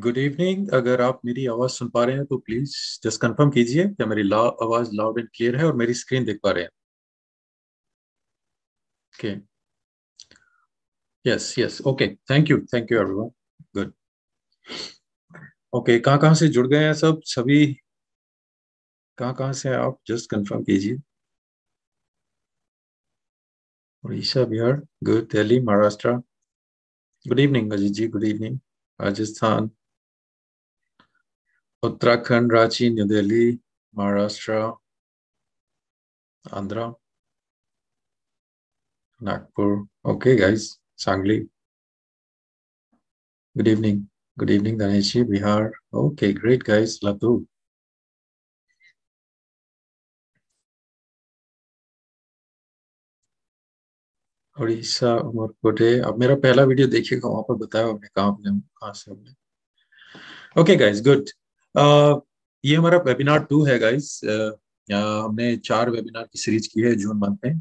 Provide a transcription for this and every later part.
Good evening. अगर आप मेरी आवाज सुन पा रहे हैं तो प्लीज जस्ट कंफर्म कीजिए क्या मेरी आवाज लाउड एंड क्लियर है और मेरी स्क्रीन देख पा रहे हैं। Okay. Yes yes, okay, thank you everyone. Good. Okay, कहाँ कहाँ से जुड़ गए हैं सब सभी? कहाँ कहाँ से हैं आप? जस्ट कंफर्म कीजिए। Orissa, Bihar, good. Delhi, Maharashtra, good evening Ajit ji, good evening. Rajasthan, Uttarakhand, Ranchi, New Delhi, Maharashtra, Andhra, Nagpur. Okay guys, Sangli, good evening. Good evening Dinesh ji, Bihar. Okay great guys, love to. Orissa, Umarkote. अब मेरा पहला वीडियो देखिएगा, वहां पर बताया हमने कहाँ पे हम, कहाँ से हमने। Okay guys, good. ये हमारा वेबिनार 2 है गाइस। हमने 4 वेबिनार की सीरीज की है जून मंथ में।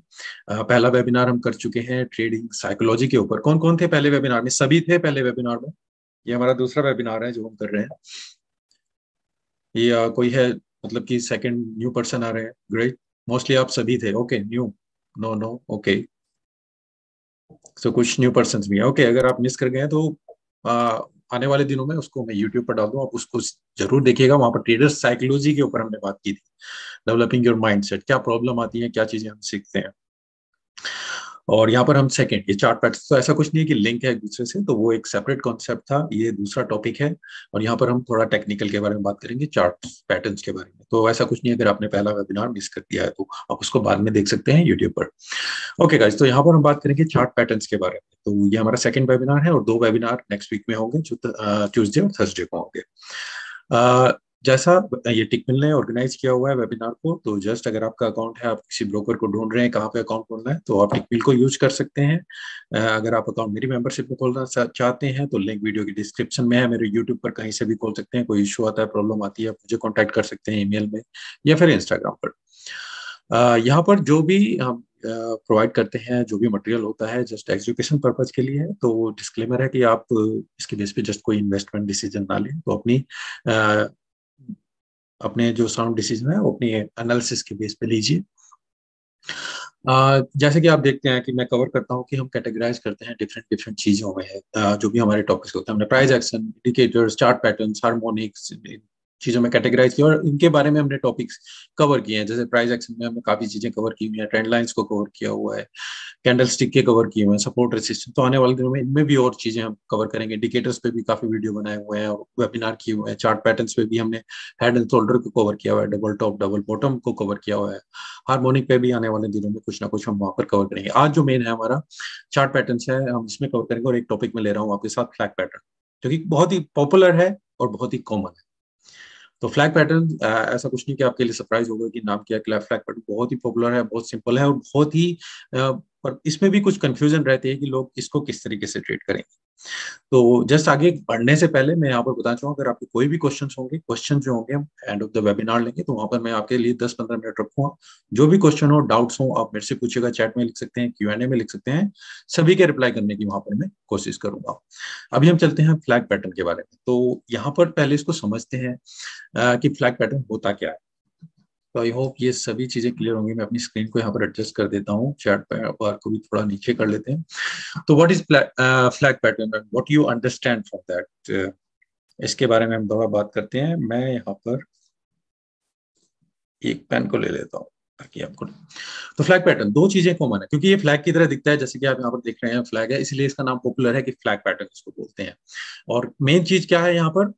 पहला वेबिनार हम कर चुके हैं ट्रेडिंग साइकोलॉजी के ऊपर। कौन कौन थे पहले वेबिनार में? सभी थे पहले वेबिनार में। ये हमारा दूसरा वेबिनार है जो हम कर रहे हैं। ये कोई है, मतलब कि सेकंड न्यू पर्सन आ रहे हैं? ग्रेट। मोस्टली आप सभी थे। Okay, new. No no, okay. So कुछ न्यू पर्सन भी हैं। ओके, अगर आप मिस कर गए हैं तो आ, आने वाले दिनों में उसको मैं यूट्यूब पर डाल दूँ, आप उसको जरूर देखिएगा। वहां पर ट्रेडर साइकोलॉजी के ऊपर हमने बात की थी। डेवलपिंग योर माइंडसेट, क्या प्रॉब्लम आती है, क्या चीजें हम सीखते हैं। और यहाँ पर हम सेकंड, ये चार्ट पैटर्न, तो ऐसा कुछ नहीं है कि लिंक है एक दूसरे से, तो वो एक सेपरेट कॉन्सेप्ट था, ये दूसरा टॉपिक है। और यहाँ पर हम थोड़ा टेक्निकल के बारे में बात करेंगे, चार्ट पैटर्न्स के बारे में। तो ऐसा कुछ नहीं है, अगर आपने पहला वेबिनार मिस कर दिया है तो आप उसको बाद में देख सकते हैं यूट्यूब पर। ओके गाइस, तो यहाँ पर हम बात करेंगे चार्ट पैटर्न्स के बारे में। तो ये हमारा सेकंड वेबिनार है और 2 वेबिनार नेक्स्ट वीक में होंगे, जो ट्यूसडे और थर्सडे को होंगे। अ, जैसा ये टिकमिल ने ऑर्गेनाइज किया हुआ है वेबिनार को, तो जस्ट अगर आपका अकाउंट है, आप किसी ब्रोकर को ढूंढ रहे हैं कहाँ पे अकाउंट खोलना है, तो आप टिकमिल को यूज कर सकते हैं। अगर आप अकाउंट मेरी मेंबरशिप में खोलना चाहते हैं तो लिंक वीडियो की डिस्क्रिप्शन में है। मेरे यूट्यूब पर कहीं से भी खोल सकते हैं। कोई इशू आता है, प्रॉब्लम आती है, आप मुझे कॉन्टैक्ट कर सकते हैं ईमेल में या फिर इंस्टाग्राम पर। यहाँ पर जो भी हम प्रोवाइड करते हैं, जो भी मटेरियल होता है, जस्ट एजुकेशन पर्पज के लिए है। तो डिस्क्लेमर है कि आप इसके बेस पे जस्ट कोई इन्वेस्टमेंट डिसीजन ना लें। तो अपने जो साउंड डिसीजन है वो अपनी एनालिसिस के बेस पे लीजिए। जैसे कि आप देखते हैं कि मैं कवर करता हूँ कि हम कैटेगराइज करते हैं डिफरेंट डिफरेंट चीजों में है। जो भी हमारे टॉपिक्स होते हैं, हमने price action, indicators, chart patterns, harmonics, चीजों में कैटेगराइज किया और इनके बारे में हमने टॉपिक्स कवर किए हैं। जैसे प्राइस एक्शन में हमने काफी चीजें कवर की हुई हैं, ट्रेंड लाइंस को कवर किया हुआ है, कैंडल स्टिक के कवर किए हुए हैं, सपोर्ट रेसिस्टेंस। तो आने वाले दिनों में इनमें भी और चीजें हम कवर करेंगे। इंडिकेटर्स पे भी काफी वीडियो बनाए हुए हैं और वेबिनार किए हुए हैं। चार्ट पैटर्न्स पे भी हमने हेड एंड शोल्डर को कवर किया हुआ है, डबल टॉप डबल बॉटम को कवर किया हुआ है। हार्मोनिक पे भी आने वाले दिनों में कुछ ना कुछ हम वहां पर कवर करेंगे। आज जो मेन है हमारा चार्ट पैटर्न्स है, हम इसमें कवर करेंगे। और एक टॉपिक में ले रहा हूँ आपके साथ फ्लैग पैटर्न, जो कि बहुत ही पॉपुलर है और बहुत ही कॉमन है। तो फ्लैग पैटर्न ऐसा कुछ नहीं कि आपके लिए सरप्राइज होगा कि नाम क्या है। फ्लैग पैटर्न बहुत ही पॉपुलर है, बहुत सिंपल है और बहुत ही पर इसमें भी कुछ कंफ्यूजन रहती है कि लोग इसको किस तरीके से ट्रीट करेंगे। तो जस्ट आगे बढ़ने से पहले मैं यहाँ पर बताना चाहूँ, अगर आपके कोई भी क्वेश्चन होंगे, क्वेश्चन जो होंगे हम एंड ऑफ द वेबिनार लेंगे, तो वहां पर मैं आपके लिए 10-15 मिनट रखूंगा। जो भी क्वेश्चन हो, डाउट्स हो, आप मेरे से पूछेगा, चैट में लिख सकते हैं, क्यूएनए में लिख सकते हैं। सभी के रिप्लाई करने की वहां पर मैं कोशिश करूंगा। अभी हम चलते हैं फ्लैग पैटर्न के बारे में। तो यहाँ पर पहले इसको समझते हैं कि फ्लैग पैटर्न होता क्या है। तो आई होप ये सभी चीजें क्लियर होंगी। मैं अपनी स्क्रीन को यहाँ पर एडजस्ट कर देता हूँ, चैट बार को भी थोड़ा नीचे कर लेते हैं। तो what is flag pattern and what you understand from that, इसके बारे में हम थोड़ा बात करते हैं। मैं यहाँ पर एक पेन को ले लेता हूँ ताकि आपको। तो फ्लैग पैटर्न, दो चीजें कॉमन है, क्योंकि ये फ्लैग की तरह दिखता है, जैसे कि आप यहाँ पर देख रहे हैं फ्लैग है, इसलिए इसका नाम पॉपुलर है कि फ्लैग पैटर्न इसको बोलते हैं। और मेन चीज क्या है यहाँ पर?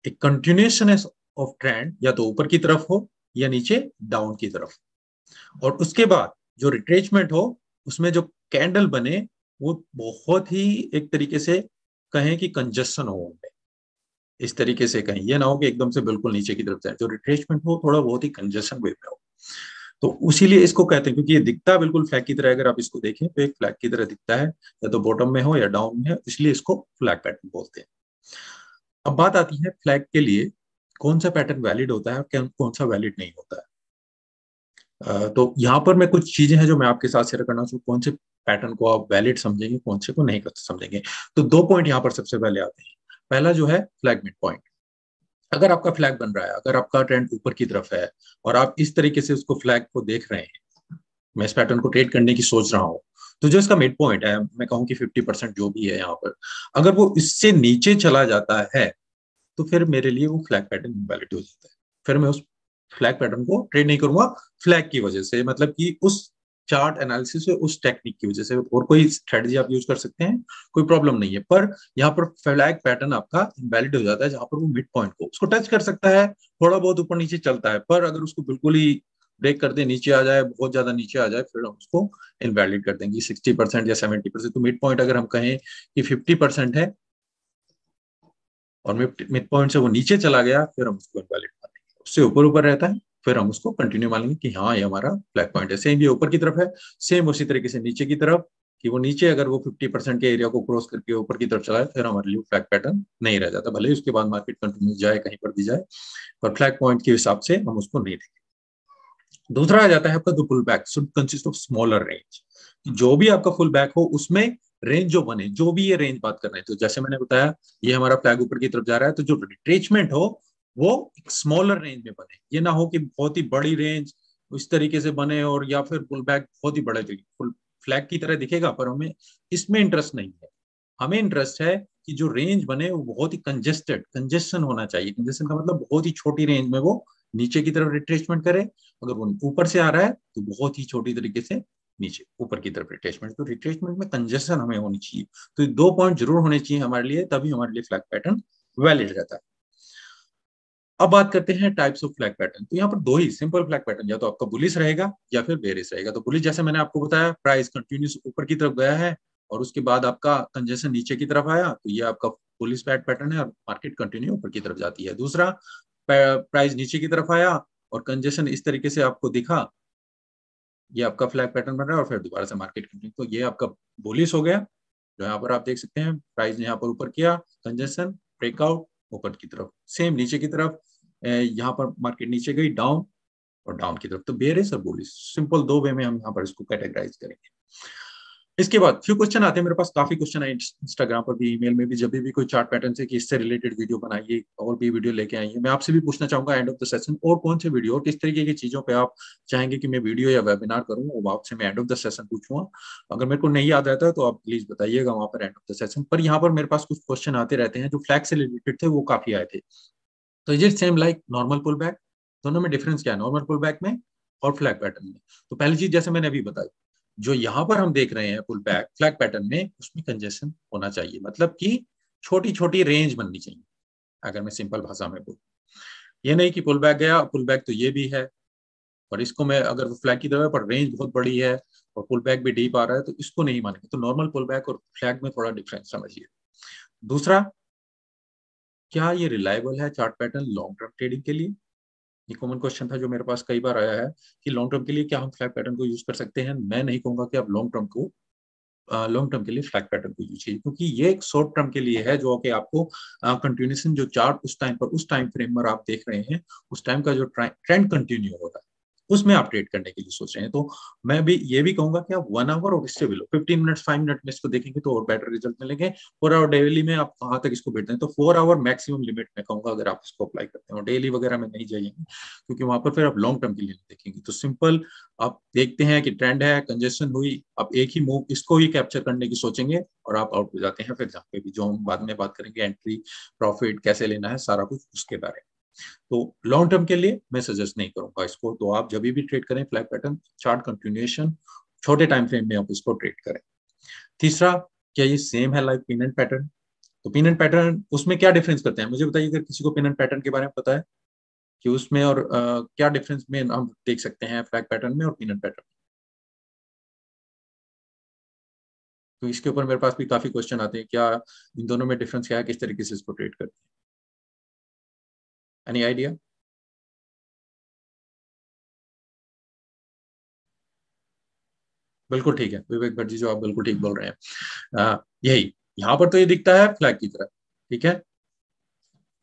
एक कंटिन्यूएशन ऑफ ट्रेंड, या तो ऊपर की तरफ हो या नीचे डाउन की तरफ। और उसके बाद जो रिट्रेसमेंट हो, उसमें जो कैंडल बने वो बहुत ही एक तरीके से कहें कि कंजस्शन हो उनमें। इस तरीके से कहें, ये ना हो कि एकदम से बिल्कुल नीचे की तरफ जाए। जो रिट्रेसमेंट हो थोड़ा बहुत ही कंजस्शन वे में हो। तो इसीलिए इसको कहते हैं, क्योंकि ये दिखता बिल्कुल फ्लैग की तरह। अगर आप इसको देखें तो एक फ्लैग की तरह दिखता है, या तो बॉटम में हो या डाउन में है, इसलिए इसको फ्लैग पैटर्न बोलते हैं। अब बात आती है फ्लैग के लिए कौन सा पैटर्न वैलिड होता है और कौन सा वैलिड नहीं होता है। तो यहाँ पर मैं कुछ चीजें हैं जो मैं आपके साथ शेयर करना चाहूँ, कौन से पैटर्न को आप वैलिड समझेंगे, कौन से को नहीं समझेंगे। तो 2 पॉइंट यहाँ पर सबसे पहले आते हैं। पहला जो है फ्लैग मिड पॉइंट। अगर आपका फ्लैग बन रहा है, अगर आपका ट्रेंड ऊपर की तरफ है और आप इस तरीके से उसको फ्लैग को देख रहे हैं, मैं इस पैटर्न को ट्रेड करने की सोच रहा हूँ, तो जो इसका मिड पॉइंट है, मैं कहूँ कि 50% जो भी है यहाँ पर, अगर वो इससे नीचे चला जाता है तो फिर मेरे लिए वो फ्लैग पैटर्न इनवैलिड हो जाता है। फिर मैं उस फ्लैग पैटर्न को ट्रेड नहीं करूंगा फ्लैग की वजह से, मतलब कि उस चार्ट एनालिसिस से, उस टेक्निक की वजह से। और कोई स्ट्रेटजी आप यूज कर सकते हैं, कोई प्रॉब्लम नहीं है, पर यहाँ पर फ्लैग पैटर्न आपका इनवैलिड हो जाता है जहां पर वो मिड पॉइंट को उसको टच कर सकता है, थोड़ा बहुत ऊपर नीचे चलता है, पर अगर उसको बिल्कुल ही ब्रेक कर दे, नीचे आ जाए, बहुत ज्यादा नीचे आ जाए, फिर हम उसको इनवैलिड कर देंगे 60% या 70%। तो मिड पॉइंट अगर हम कहें कि 50% है और मिड पॉइंट से वो नीचे चला गया, फिर हम उसको इनवैलिड मानेंगे। उससे ऊपर ऊपर रहता है, फिर हम उसको कंटिन्यू मानेंगे कि हाँ ये हमारा फ्लैग पॉइंट है। सेम ये ऊपर की तरफ है, सेम उसी तरीके से नीचे की तरफ, कि वो नीचे अगर वो 50% के एरिया को क्रॉस करके ऊपर की तरफ चला है, फिर हमारे लिए फ्लैग पैटर्न नहीं रह जाता, भले ही उसके बाद मार्केट कंटिन्यू जाए कहीं पर भी जाए, पर फ्लैग पॉइंट के हिसाब से हम उसको नहीं देखेंगे। दूसरा आ जाता है आपका the pull back should consist of smaller range. जो भी आपका फुल बैक हो उसमें रेंज जो बने, जो भी ये रेंज बात कर रहे हैं, तो जैसे मैंने बताया ये हमारा फ्लैग ऊपर की तरफ जा रहा है, तो जो रिट्रेसमेंट हो वो एक स्मॉलर रेंज में बने। ये ना हो कि बहुत ही बड़ी रेंज इस तरीके से बने, और या फिर पुल बैक बहुत ही बड़ा फुल फ्लैग की तरह दिखेगा, पर हमें इसमें इंटरेस्ट नहीं है। हमें इंटरेस्ट है कि जो रेंज बने वो बहुत ही कंजेस्टेड, कंजेशन होना चाहिए। कंजेशन का मतलब बहुत ही छोटी रेंज में वो नीचे की तरफ रिट्रेसमेंट करे, अगर वो ऊपर से आ रहा है तो बहुत ही छोटी तरीके से नीचे ऊपर की तरफ रिट्रेसमेंट। तो रिट्रेसमेंट में कंजेशन हमें होनी चाहिए, तो ये 2 पॉइंट जरूर होने चाहिए हमारे लिए, तभी हमारे लिए फ्लैग पैटर्न वैलिड रहता है। अब बात करते हैं टाइप्स ऑफ फ्लैग पैटर्न। तो यहाँ पर दो ही सिंपल फ्लैग पैटर्न, या तो आपका बुलिश रहेगा या फिर बेरिश रहेगा। तो बुलिश जैसे मैंने आपको बताया, प्राइस कंटिन्यूस ऊपर की तरफ गया है और उसके बाद आपका कंजेशन नीचे की तरफ आया, तो ये आपका बुलिश पैटर्न है और मार्केट कंटिन्यू ऊपर की तरफ जाती है। दूसरा, प्राइस नीचे की तरफ आया और कंजेशन इस तरीके से आपको दिखा, ये आपका फ्लैग पैटर्न बन रहा है और फिर दोबारा से मार्केट कंटिन्यू, तो ये आपका बुलिश हो गया। जो यहाँ पर आप देख सकते हैं, प्राइस ने यहाँ पर ऊपर किया, कंजेशन, ब्रेकआउट, ऊपर की तरफ, सेम नीचे की तरफ, यहाँ पर मार्केट नीचे गई, डाउन और डाउन की तरफ। तो बेरिश और बुलिश, सिंपल 2 वे में हम यहाँ पर इसको कैटेगराइज करेंगे। इसके बाद फ्यू क्वेश्चन आते हैं मेरे पास, काफी क्वेश्चन आए इंस्टाग्राम पर भी, ईमेल में भी, जब भी कोई चार्ट पैटर्न से कि इससे रिलेटेड वीडियो बनाइए और भी वीडियो लेके आइए। मैं आपसे भी पूछना चाहूंगा एंड ऑफ द सेशन, और कौन से वीडियो और किस तरीके की चीजों पे आप चाहेंगे कि मैं वीडियो या वेबिनार करूँ, वो आपसे मैं एंड ऑफ द सेशन पूछूंगा। अगर मेरे को नहीं याद रहता है तो आप प्लीज बताइएगा वहां पर एंड ऑफ द सेशन पर। यहाँ पर मेरे पास कुछ क्वेश्चन आते रहते हैं जो फ्लैग से रिलेटेड थे, वो काफी आए थे। तो is it same like normal pull back? दोनों में डिफरेंस क्या है, नॉर्मल पुल बैक में और फ्लैग पैटर्न में? तो पहली चीज जैसे मैंने अभी बताई, जो यहाँ पर हम देख रहे हैं पुल बैक फ्लैग पैटर्न में, उसमें कंजेशन होना चाहिए, मतलब कि छोटी छोटी रेंज बननी चाहिए। अगर मैं सिंपल भाषा में बोलूँ, ये नहीं कि पुल बैक गया, पुल बैक तो ये भी है और इसको मैं अगर फ्लैग की तरह पर रेंज बहुत बड़ी है और पुल बैक भी डीप आ रहा है, तो इसको नहीं मानेंगे। तो नॉर्मल पुल बैक और फ्लैग में थोड़ा डिफरेंस समझिए। दूसरा, क्या ये रिलायबल है chart pattern long term trading के लिए? ये कॉमन क्वेश्चन था जो मेरे पास कई बार आया है कि लॉन्ग टर्म के लिए क्या हम फ्लैग पैटर्न को यूज कर सकते हैं? मैं नहीं कहूंगा कि आप लॉन्ग टर्म के लिए फ्लैग पैटर्न को यूज कीजिए, क्योंकि ये एक शॉर्ट टर्म के लिए है, जो कि आपको कंटिन्यूशन जो चार्ट उस टाइम पर, उस टाइम फ्रेम पर आप देख रहे हैं, उस टाइम का जो ट्रेंड कंटिन्यू हो रहा है, उसमें आप ट्रेड करने के लिए सोच रहे हैं। तो मैं भी ये भी कहूंगा कि आप 1 आवर और इससे बिलो 15 मिनट 5 मिनट में इसको देखेंगे तो और बेटर रिजल्ट मिलेंगे। 4 आवर डेली में आप कहाँ तक इसको बैठते हैं, तो 4 आवर मैक्सिमम लिमिट में कहूंगा अगर आप इसको अप्लाई करते हैं, और डेली वगैरह में नहीं जाइएंगे, क्योंकि वहां पर फिर आप लॉन्ग टर्म के लिए देखेंगे। तो सिंपल आप देखते हैं कि ट्रेंड है, कंजेशन हुई, आप एक ही मूव इसको ही कैप्चर करने की सोचेंगे और आप आउट हो जाते हैं। फिर जहाँ पे भी जो हम बाद में बात करेंगे, एंट्री, प्रॉफिट कैसे लेना है, सारा कुछ उसके बारे में। तो लॉन्ग टर्म के लिए मैं सजेस्ट नहीं करूंगा इसको। तो आप जब भी ट्रेड करें फ्लैग पैटर्न, चार्ट कंटिन्यूएशन, छोटे टाइम फ्रेम में आप इसको ट्रेड करें। तीसरा, क्या ये सेम है लाइक पिन एंड पैटर्न? तो पिन एंड पैटर्न, उसमें क्या डिफरेंस करते हैं मुझे बताइए, अगर किसी को पिन एंड पैटर्न के बारे में पता है कि उसमें और क्या डिफरेंस में हम देख सकते हैं फ्लैग पैटर्न में और पिन एंड पैटर्न। तो इसके ऊपर मेरे पास भी काफी क्वेश्चन आते हैं, क्या इन दोनों में डिफरेंस क्या है, किस तरीके से इसको ट्रेड करते हैं? Any idea? बिल्कुल ठीक है विवेक भट्ट जी, जो आप बिल्कुल ठीक बोल रहे हैं। यही यहाँ पर तो ये दिखता है फ्लैग की तरह, ठीक है,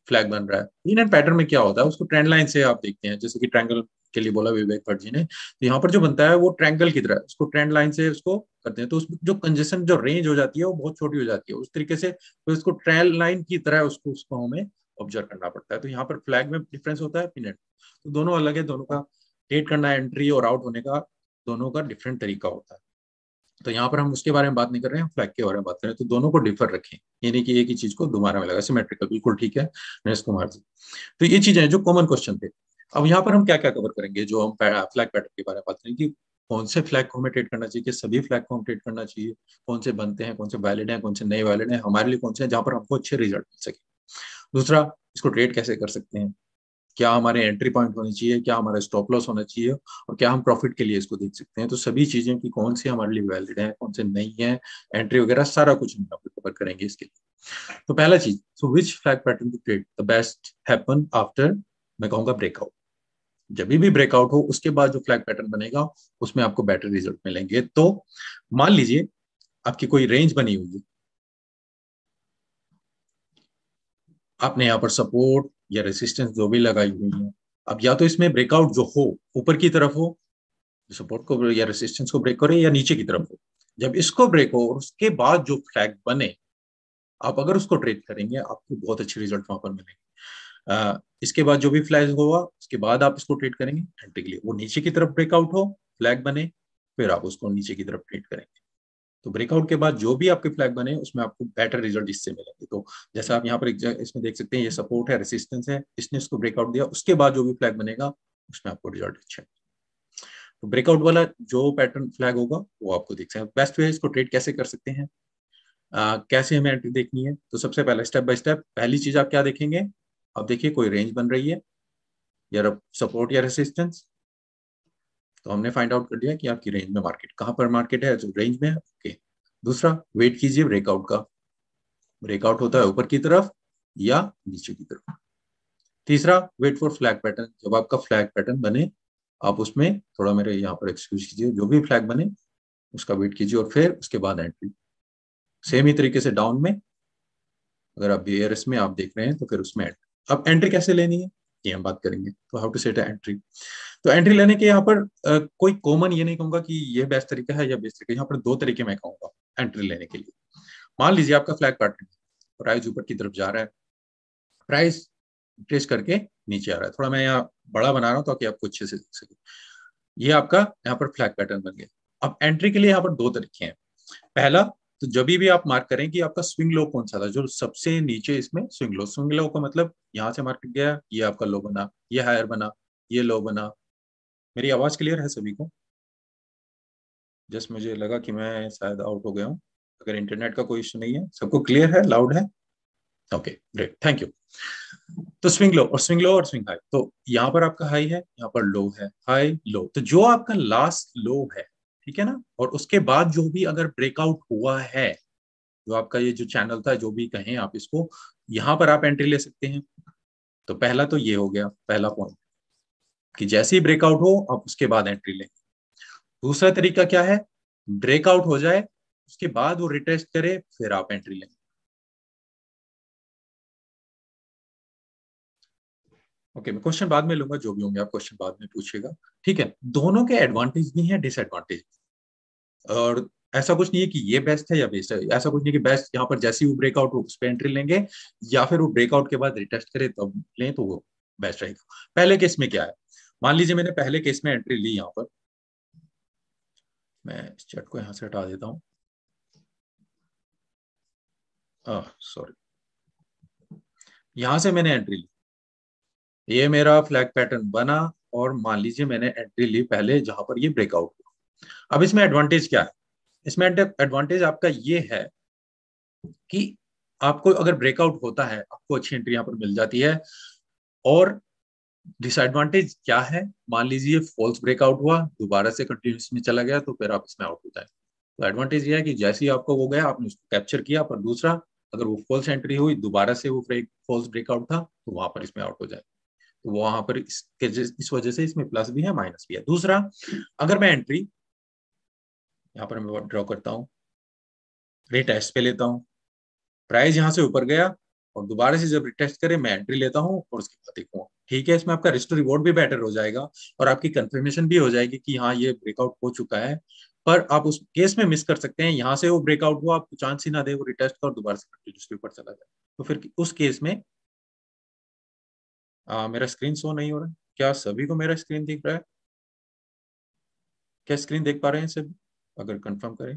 फ्लैग बन रहा है। पिन एंड पैटर्न में क्या होता है, उसको ट्रेंड लाइन से आप देखते हैं, जैसे कि ट्रायंगल के लिए बोला विवेक भट्ट जी ने। तो यहाँ पर जो बनता है वो ट्रायंगल की तरह, उसको ट्रेंड लाइन से उसको करते हैं, तो उसमें जो कंजेशन जो रेंज हो जाती है वो बहुत छोटी हो जाती है उस तरीके से। तो इसको ट्रेंड लाइन की तरह उसको हमें ऑब्जर्व करना पड़ता है। तो यहाँ पर फ्लैग में डिफरेंस होता है, पिनेट, तो दोनों अलग है, दोनों का ट्रेड करना, एंट्री और आउट होने का दोनों का डिफरेंट तरीका होता है। तो यहाँ पर हम उसके बारे में बात नहीं कर रहे हैं, हम फ्लैग के बारे में बात कर रहे हैं। तो दोनों को डिफर रखें, ये नहीं कि एक ही चीज को दोबारा मिलेगा। सिमेट्रिकल, बिल्कुल ठीक है नरेश कुमार जी। तो ये चीजें हैं जो कॉमन क्वेश्चन थे। अब यहाँ पर हम क्या क्या कवर करेंगे, जो हम फ्लैग पैटर्न के बारे में बात करेंगे कि कौन से फ्लैग को हमें ट्रेड करना चाहिए, कि सभी फ्लैग को हम ट्रेड करना चाहिए, कौन से बनते हैं, कौन से वैलिड हैं, कौन से नहीं वैलिड हैं, हमारे लिए कौन से हैं जहां पर हमको अच्छे रिजल्ट मिल सके। दूसरा, इसको ट्रेड कैसे कर सकते हैं, क्या हमारे एंट्री पॉइंट होने चाहिए, क्या हमारा स्टॉप लॉस होना चाहिए, और क्या हम प्रॉफिट के लिए इसको देख सकते हैं। तो सभी चीजें कि कौन सी हमारे लिए वैलिड है, कौन से नहीं है, एंट्री वगैरह सारा कुछ हम कवर करेंगे इसके लिए। तो पहला चीज, so which flag pattern to trade the best happen after, मैं कहूंगा ब्रेकआउट। जब भी ब्रेकआउट हो उसके बाद जो फ्लैग पैटर्न बनेगा उसमें आपको बेटर रिजल्ट मिलेंगे। तो मान लीजिए आपकी कोई रेंज बनी हुई है, आपने यहाँ पर सपोर्ट या रेसिस्टेंस जो भी लगाई हुई है, अब या तो इसमें ब्रेकआउट जो हो ऊपर की तरफ हो, सपोर्ट को या रेसिस्टेंस को ब्रेक करे, या नीचे की तरफ हो। जब इसको ब्रेक हो और उसके बाद जो फ्लैग बने, आप अगर उसको ट्रेड करेंगे आपको बहुत अच्छे रिजल्ट वहां पर मिलेंगे। इसके बाद जो भी फ्लैग होगा उसके बाद आप इसको ट्रेड करेंगे एंट्री के लिए, वो नीचे की तरफ ब्रेकआउट हो, फ्लैग बने, फिर आप उसको नीचे की तरफ ट्रेड करेंगे। तो ब्रेकआउट के बाद जो भी आपके फ्लैग बने उसमें आपको बेटर रिजल्ट इससे मिलेंगे। तो जैसे आप यहाँ पर इसमें देख सकते हैं, ये सपोर्ट है, रेसिस्टेंस है, इसने इसको ब्रेकआउट दिया, उसके बाद जो भी फ्लैग बनेगा उसमें आपको रिजल्ट अच्छा है। तो ब्रेकआउट वाला जो पैटर्न फ्लैग होगा वो आपको देख सकते हैं। बेस्ट वे इसको ट्रेड कैसे कर सकते हैं, कैसे हमें एंट्री देखनी है। तो सबसे पहले स्टेप बाय स्टेप, पहली चीज आप क्या देखेंगे, आप देखिए कोई रेंज बन रही है या सपोर्ट या रेसिस्टेंस। तो हमने फाइंड आउट कर दिया कि आपकी रेंज में मार्केट कहाँ पर मार्केट है, तो रेंज में है, ओके। दूसरा, वेट कीजिए ब्रेकआउट का, ब्रेकआउट होता है ऊपर की तरफ या नीचे की तरफ। तीसरा, वेट फॉर फ्लैग पैटर्न, जब आपका फ्लैग पैटर्न बने आप उसमें थोड़ा, मेरे यहाँ पर एक्सक्यूज कीजिए, जो भी फ्लैग बने उसका वेट कीजिए और फिर उसके बाद एंट्री। सेम ही तरीके से डाउन में, अगर आप बियर्स में आप देख रहे हैं तो फिर उसमें एंट्री। अब एंट्री कैसे लेनी है ये हम बात करेंगे। तो हाउ टू सेट एंट्री। तो एंट्री लेने के यहाँ पर कोई कॉमन ये नहीं कहूंगा कि ये बेस्ट तरीका है या बेस्ट तरीका है, यहाँ पर दो तरीके मैं कहूंगा एंट्री लेने के लिए। मान लीजिए आपका फ्लैग पैटर्न, प्राइस ऊपर की तरफ जा रहा है, प्राइस ट्रेस करके नीचे आ रहा है, थोड़ा मैं यहाँ बड़ा बना रहा हूँ ताकि आपको अच्छे से देख सके। ये आपका यहाँ पर फ्लैग पैटर्न बन गया। अब एंट्री के लिए यहाँ पर दो तरीके हैं। पहला, तो जब भी आप मार्क करें कि आपका स्विंग लो कौन सा था, जो सबसे नीचे इसमें स्विंग लो, स्विंग लो का मतलब यहाँ से मार्केट गया, ये आपका लो बना, ये हायर बना, ये लो बना। मेरी आवाज क्लियर है सभी को? जस्ट मुझे लगा कि मैं शायद आउट हो गया हूँ। अगर इंटरनेट का कोई इश्यू नहीं है, सबको क्लियर है, लाउड है, ओके ग्रेट, थैंक यू। तो स्विंग लो और स्विंग लो और स्विंग हाई, तो यहाँ पर आपका हाई है, यहाँ पर लो है, हाई लो। तो जो आपका लास्ट लो है, ठीक है ना, और उसके बाद जो भी अगर ब्रेकआउट हुआ है, जो आपका ये जो चैनल था, जो भी कहें आप इसको, यहाँ पर आप एंट्री ले सकते हैं। तो पहला तो ये हो गया पहला पॉइंट, कि जैसे ही ब्रेकआउट हो आप उसके बाद एंट्री लें। दूसरा तरीका क्या है, ब्रेकआउट हो जाए उसके बाद वो रिटेस्ट करे फिर आप एंट्री लें। ओके, मैं क्वेश्चन बाद में लूंगा, जो भी होंगे आप क्वेश्चन बाद में पूछिएगा, ठीक है। दोनों के एडवांटेज भी हैं, डिसएडवांटेज। और ऐसा कुछ नहीं है कि ये बेस्ट है या बेस्ट है, ऐसा कुछ नहीं कि बेस्ट यहाँ पर जैसे ही वो ब्रेकआउट हो उस पर एंट्री लेंगे, या फिर वो ब्रेकआउट के बाद रिटेस्ट करे तब लें तो वो बेस्ट रहेगा। पहले केस में क्या है, मान लीजिए मैंने पहले केस में एंट्री ली, यहाँ पर मैं इस चैट को यहाँ से हटा देता हूँ, सॉरी, यहाँ से मैंने एंट्री ली, ये मेरा फ्लैग पैटर्न बना, और मान लीजिए मैंने एंट्री ली पहले जहां पर ये ब्रेकआउट हुआ। अब इसमें एडवांटेज क्या है, इसमें एडवांटेज आपका ये है कि आपको अगर ब्रेकआउट होता है आपको अच्छी एंट्री यहाँ पर मिल जाती है। और डिसएडवांटेज क्या है, मान लीजिए फॉल्स ब्रेकआउट हुआ, दोबारा से कंटिन्यूस में चला गया, तो फिर आप इसमें आउट हो जाए। तो एडवांटेज ये है कि जैसे ही आपको वो गया आपने उसको कैप्चर किया, पर दूसरा, अगर वो फॉल्स एंट्री हुई, दोबारा से वो फॉल्स ब्रेकआउट था, तो वहां पर इसमें आउट हो जाए। तो वहां पर इस वजह से इसमें प्लस भी है माइनस भी है। दूसरा, अगर मैं एंट्री यहाँ पर मैं ड्रॉ करता हूँ, रेट एस पे लेता हूँ, प्राइस यहाँ से ऊपर गया, और दोबारा से जब रिटेस्ट करे मैं एंट्री लेता हूँ और उसके बाद देखूंगा। ठीक है, इसमें आपका रिस्क टू रिवॉर्ड भी बेटर हो जाएगा और आपकी कंफर्मेशन भी हो जाएगी कि हाँ ये ब्रेकआउट हो चुका है। पर आप उस केस में मिस कर सकते हैं, यहाँ से वो ब्रेकआउट हुआ, आपको चांस ही ना दे वो रिटेस्ट का और दोबारा से कंटिन्यूसली ऊपर चला जाए, तो फिर उस केस में मेरा स्क्रीन शो नहीं हो रहा है। क्या सभी को मेरा स्क्रीन दिख रहा है? क्या स्क्रीन देख पा रहे हैं सभी? अगर कंफर्म करें,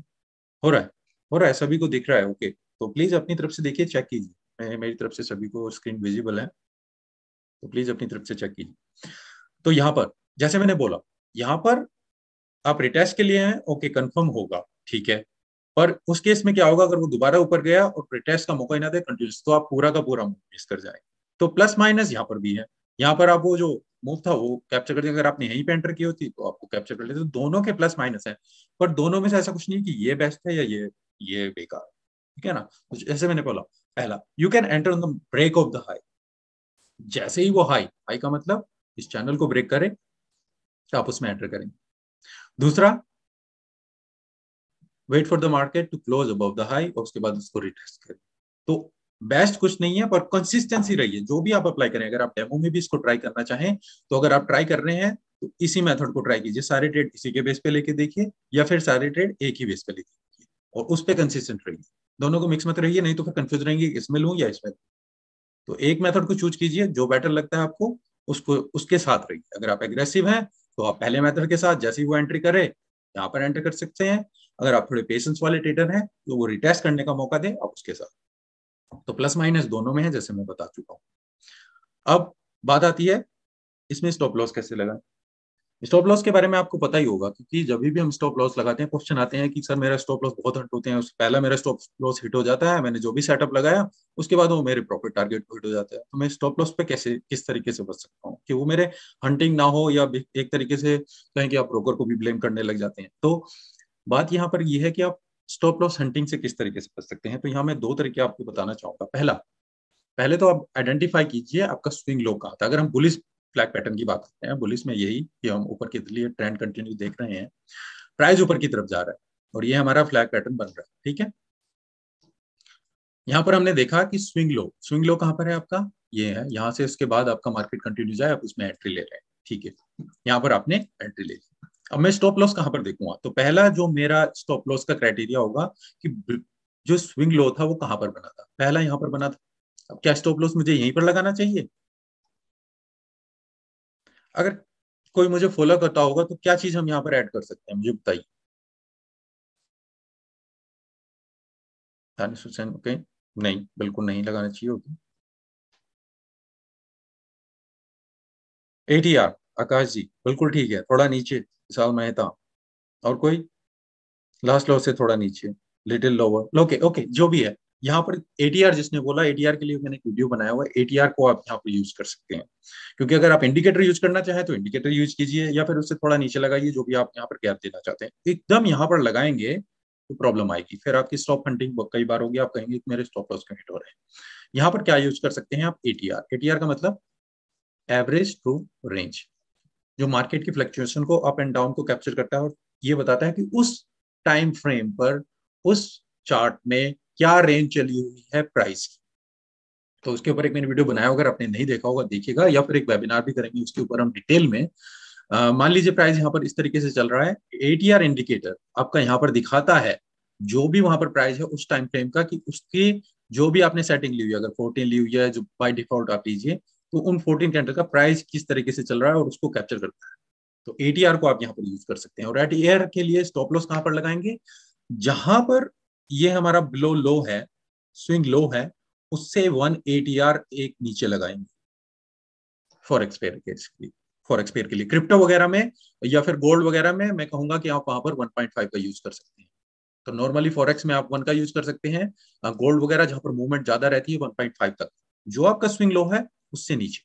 हो रहा है, हो रहा है, सभी को दिख रहा है। ओके, तो प्लीज अपनी तरफ से देखिए, चेक कीजिए। मेरी तरफ से सभी को स्क्रीन विजिबल है, तो प्लीज अपनी तरफ से चेक कीजिए। तो यहाँ पर जैसे मैंने बोला, यहाँ पर आप रिटेस्ट के लिए हैं, ओके कंफर्म होगा, ठीक है। पर उस केस में क्या होगा, अगर वो दोबारा ऊपर गया और रिटेस्ट का मौका ही ना दे कंटिन्यूस, तो आप पूरा का पूरा मूव मिस कर जाएंगे। तो प्लस माइनस यहाँ पर भी है। यहाँ पर आप वो जो मूव था वो कैप्चर कर दिया, अगर आपने यहीं पे एंटर की होती तो आपको कैप्चर कर लेते। तो दोनों के प्लस माइनस है, पर दोनों में से ऐसा कुछ नहीं कि ये बेस्ट है या ये बेकार, ठीक है ना। तो जैसे मैंने बोला, पहला you can enter on the break of the high. जैसे ही वो हाई, हाई का मतलब इस चैनल को ब्रेक करे तो आप उसमें एंटर करेंगे। दूसरा, wait for the market to close above the high और उसके बाद उसको रिटेस्ट करें। तो बेस्ट कुछ नहीं है, पर कंसिस्टेंसी रही है जो भी आप अप्लाई करें। अगर आप डेमो में भी इसको ट्राई करना चाहें, तो अगर आप ट्राई कर रहे हैं तो इसी मेथड को ट्राई कीजिए। सारे ट्रेड इसी के बेस पे लेके देखिए, या फिर सारे ट्रेड एक ही बेस पे लेके देखिए और उस पर कंसिस्टेंट रहिए। दोनों को मिक्स मत रहिए, नहीं तो फिर कंफ्यूज रहेंगे इसमें लूं या इसमें। तो एक मेथड को चूज कीजिए, जो बेटर लगता है आपको उसको उसके साथ रहिए। अगर आप एग्रेसिव हैं तो आप पहले मेथड के साथ जैसे ही वो एंट्री करे यहाँ पर एंटर कर सकते हैं। अगर आप थोड़े पेशेंस वाले ट्रेडर हैं तो वो रिटेस्ट करने का मौका दे आप उसके साथ। तो प्लस माइनस दोनों में है, जैसे मैं बता चुका हूँ। अब बात आती है इसमें स्टॉप लॉस कैसे लगाएं। स्टॉप लॉस के बारे में आपको पता ही होगा, क्योंकि जब भी हम स्टॉप लॉस लगाते हैं क्वेश्चन आते हैं कि सर मेरा स्टॉप लॉस बहुत हिट होते हैं, उससे पहला मेरा स्टॉप लॉस हिट हो जाता है, मैंने जो भी सेटअप लगाया उसके बाद वो मेरे प्रॉफिट टारगेट हिट हो जाता है। तो मैं स्टॉप लॉस पे कैसे किस तरीके से बच सकता हूँ कि वो मेरे हंटिंग ना हो, या एक तरीके से कहें कि आप ब्रोकर को भी ब्लेम करने लग जाते हैं। तो बात यहाँ पर यह है कि आप स्टॉप लॉस हंटिंग से किस तरीके से बच सकते हैं। तो यहाँ मैं दो तरीके आपको बताना चाहूंगा। पहले तो आप आइडेंटिफाई कीजिए आपका स्विंग लो कहाँ था। अगर हम बुलिश फ्लैग पैटर्न की बात करते हैं, बुलिश में यही कि हम ऊपर के लिए ट्रेंड कंटिन्यू देख रहे हैं, प्राइस ऊपर की तरफ जा रहा है और ये हमारा फ्लैग पैटर्न बन रहा है, ठीक है। यहाँ पर हमने देखा कि स्विंग लो कहाँ पर है आपका, ये है। यहाँ से इसके बाद आपका मार्केट कंटिन्यू जाए, आप उसमें एंट्री ले रहे हैं, ठीक है। यहाँ पर आपने एंट्री ले ली। अब मैं स्टॉप लॉस कहाँ पर देखूंगा, तो पहला जो मेरा स्टॉप लॉस का क्राइटेरिया होगा कि जो स्विंग लो था वो कहाँ पर बना था। पहला यहाँ पर बना था। अब क्या स्टॉप लॉस मुझे यहीं पर लगाना चाहिए? अगर कोई मुझे फॉलो करता होगा तो क्या चीज हम यहाँ पर ऐड कर सकते हैं, मुझे बताइए। दानिश हुसैन, ओके। नहीं, बिल्कुल नहीं लगाना चाहिए होगी। एटीआर, आकाश जी बिल्कुल ठीक है, थोड़ा नीचे विशाल मेहता। और कोई? लास्ट लो से थोड़ा नीचे, लिटिल लोअर, ओके ओके, जो भी है। यहाँ पर एटीआर जिसने बोला, एटीआर के लिए मैंने एक वीडियो बनाया हुआ है। एटीआर को आप यहाँ पर यूज कर सकते हैं, क्योंकि अगर आप इंडिकेटर यूज करना चाहें तो इंडिकेटर यूज कीजिए, या फिर उससे थोड़ा नीचे लगाइए, जो भी आप यहाँ पर गैप देना चाहते हैं। एकदम यहाँ पर लगाएंगे तो प्रॉब्लम आएगी, फिर आपकी स्टॉप हंटिंग कई बार होगी, आप कहेंगे कि मेरे स्टॉप लॉस क्यों हिट हो रहे हैं। यहाँ पर क्या यूज कर सकते हैं आप, एटीआर। एटीआर का मतलब एवरेज ट्रू रेंज, जो मार्केट की फ्लक्चुएशन को अप एंड डाउन को कैप्चर करता है और ये बताता है कि उस टाइम फ्रेम पर उस चार्ट में क्या रेंज चली हुई है प्राइस की। तो उसके ऊपर एक मैंने वीडियो बनाया, अगर आपने नहीं देखा होगा देखिएगा, या फिर एक वेबिनार भी करेंगे उसके ऊपर हम डिटेल में। मान लीजिए प्राइस यहाँ पर इस तरीके से चल रहा है, एटीआर इंडिकेटर आपका यहाँ पर दिखाता है जो भी वहां पर प्राइस है उस टाइम फ्रेम का, कि उसकी जो भी आपने सेटिंग ली हुई है, अगर 14 ली हुई है जो बाय डिफॉल्ट आप लीजिए, तो उन 14 कैंडल का प्राइस किस तरीके से चल रहा है और उसको कैप्चर करता है। तो एटीआर को आप यहाँ पर यूज कर सकते हैं। और एटीआर के लिए स्टॉप लॉस कहां पर लगाएंगे, जहां पर ये हमारा बिलो लो है, स्विंग लो है, उससे 1 एटीआर एक नीचे लगाएंगे। फॉरेक्स पेयर के लिए, फॉरेक्स पेयर के लिए क्रिप्टो वगैरह में या फिर गोल्ड वगैरह में मैं कहूंगा कि आप वहां पर 1.5 का यूज कर सकते हैं। तो नॉर्मली फॉरेक्स में आप 1 का यूज कर सकते हैं। गोल्ड वगैरह जहां पर मूवमेंट ज्यादा रहती है 1.5 तक। जो आपका स्विंग लो है उससे नीचे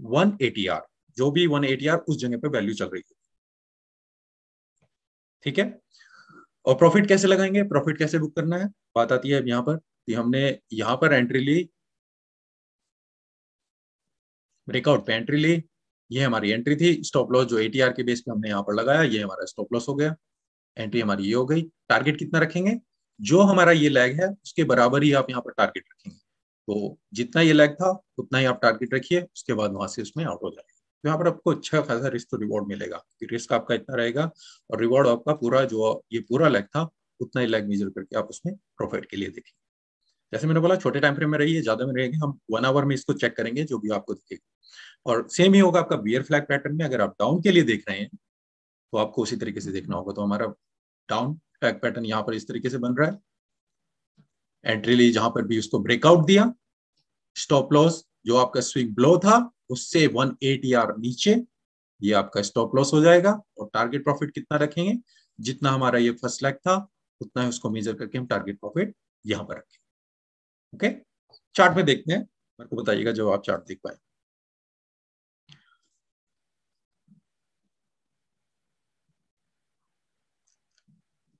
1 एटीआर, जो भी 1 एटीआर उस जगह पे वैल्यू चल रही है, ठीक है। और प्रॉफिट कैसे लगाएंगे, प्रॉफिट कैसे बुक करना है, बात आती है अब यहाँ पर कि हमने यहाँ पर एंट्री ली, ब्रेकआउट पे एंट्री ली, ये हमारी एंट्री थी। स्टॉप लॉस जो एटीआर के बेस पे हमने यहाँ पर लगाया, ये हमारा स्टॉप लॉस हो गया। एंट्री हमारी ये हो गई। टारगेट कितना रखेंगे, जो हमारा ये लैग है उसके बराबर ही आप यहाँ पर टारगेट रखेंगे। तो जितना ये लैग था उतना ही आप टारगेट रखिए, उसके बाद वहां से उसमें आउट हो जाएगा। तो यहाँ पर आपको अच्छा खासा रिस्क तो रिवॉर्ड मिलेगा, कि रिस्क आपका इतना रहेगा और रिवॉर्ड आपका पूरा, जो ये पूरा लैग था उतना ही लैग मेजर करके आप उसमें प्रॉफिट के लिए देखिए। जैसे मैंने बोला छोटे टाइम फ्रेम में रहिए, ज्यादा में रहेंगे, हम 1 आवर में इसको चेक करेंगे जो भी आपको दिखेगा। और सेम ही होगा आपका बियर फ्लैग पैटर्न में, अगर आप डाउन के लिए देख रहे हैं तो आपको उसी तरीके से देखना होगा। तो हमारा डाउन फ्लैग पैटर्न यहाँ पर इस तरीके से बन रहा है, एंट्री ली जहां पर भी उसको ब्रेकआउट दिया, स्टॉप लॉस जो आपका स्विंग ब्लो था उससे 180 नीचे, ये आपका स्टॉप लॉस हो जाएगा। और टारगेट प्रॉफिट कितना रखेंगे, जितना हमारा ये फर्स्ट लैग था उतना ही उसको मेजर करके हम टारगेट प्रॉफिट यहां पर रखें। ओके, चार्ट में देखते हैं, मेरे को बताइएगा जब आप चार्ट देख पाए।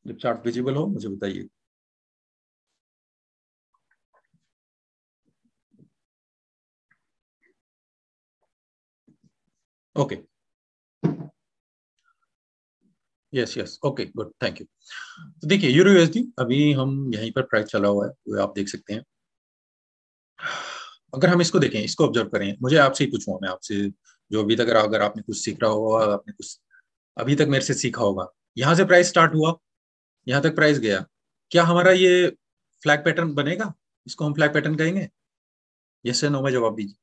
जब चार्ट विजिबल हो मुझे बताइए। Okay, yes yes, okay good, thank you. तो देखिए यूरो यूएसडी अभी हम यहीं पर प्राइस चला हुआ है, वो आप देख सकते हैं। अगर हम इसको देखें, इसको ऑब्जर्व करें, मुझे आपसे ही पूछूंगा मैं आपसे, जो अभी तक अगर आपने कुछ सीख रहा होगा, आपने कुछ अभी तक मेरे से सीखा होगा, यहाँ से प्राइस स्टार्ट हुआ, यहाँ तक प्राइस गया, क्या हमारा ये फ्लैग पैटर्न बनेगा? इसको हम फ्लैग पैटर्न कहेंगे? यस या नो में जवाब दीजिए।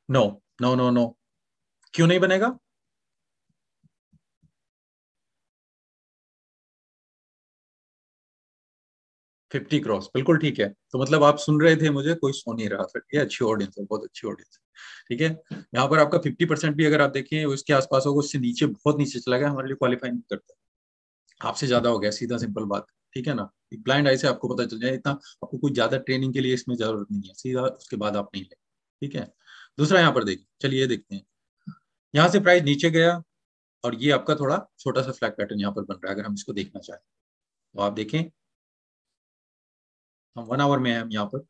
नो, नो नो नो, क्यों नहीं बनेगा? 50 क्रॉस, बिल्कुल ठीक है। तो मतलब आप सुन रहे थे मुझे, कोई सुन नहीं रहा था, ठीक है, अच्छी ऑडियंस है, बहुत अच्छी ऑडियंस है, ठीक है। यहाँ पर आपका 50% भी अगर आप देखें उसके आसपास होगा, उससे नीचे, बहुत नीचे चला गया, हमारे लिए क्वालिफाई नहीं करता, आपसे ज्यादा हो गया, सीधा सिंपल बात, ठीक है ना। ब्लाइंड आई से आपको पता चल जाए, इतना आपको कुछ ज्यादा ट्रेनिंग के लिए इसमें जरूरत नहीं है, सीधा उसके बाद आप नहीं ले, ठीक है। दूसरा यहाँ पर देखिए, चलिए ये देखते हैं, यहाँ से प्राइस नीचे गया और ये आपका थोड़ा छोटा सा फ्लैग पैटर्न यहाँ पर बन रहा है। अगर हम इसको देखना चाहें तो आप देखें, हम 1 आवर में हैं हम यहाँ पर,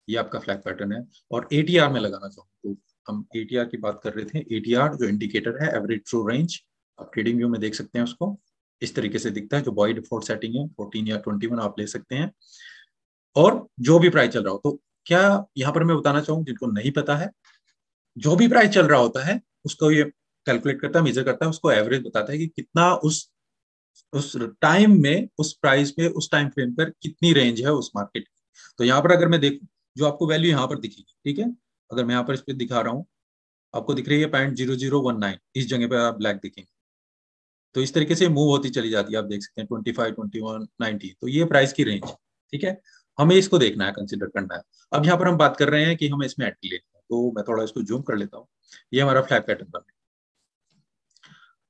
ये आपका फ्लैग पैटर्न है। और एटीआर में लगाना चाहूँ तो हम एटीआर की बात कर रहे थे, एटीआर जो इंडिकेटर है, एवरेज ट्रू रेंज, आप ट्रेडिंग व्यू में देख सकते हैं उसको, इस तरीके से दिखता है, जो बॉय डिफॉल्ट सेटिंग है 14 या 21 आप ले सकते हैं। और जो भी प्राइस चल रहा हो, तो क्या यहाँ पर मैं बताना चाहूँ जिनको नहीं पता है, जो भी प्राइस चल रहा होता है उसको ये कैलकुलेट करता है, मेजर करता है, उसको एवरेज बताता है कि कितना उस टाइम में, उस प्राइस पे, उस टाइम फ्रेम पर कितनी रेंज है उस मार्केट की। तो यहाँ पर अगर मैं देखूं, जो आपको वैल्यू यहाँ पर दिखेगी, ठीक है, अगर मैं यहाँ पर इस पे दिखा रहा हूँ, आपको दिख रही है 0.0019, इस जगह पे आप ब्लैक दिखेंगे। तो इस तरीके से मूव होती चली जाती है, आप देख सकते हैं 25, 21, 19, तो ये प्राइस की रेंज, ठीक है। हमें इसको देखना है, कंसिडर करना है। अब यहाँ पर हम बात कर रहे हैं कि हमें इसमें एंट्री लेनी है, तो मैं थोड़ा इसको जूम कर लेता हूँ। ये हमारा फ्लैग पैटर्न बन है,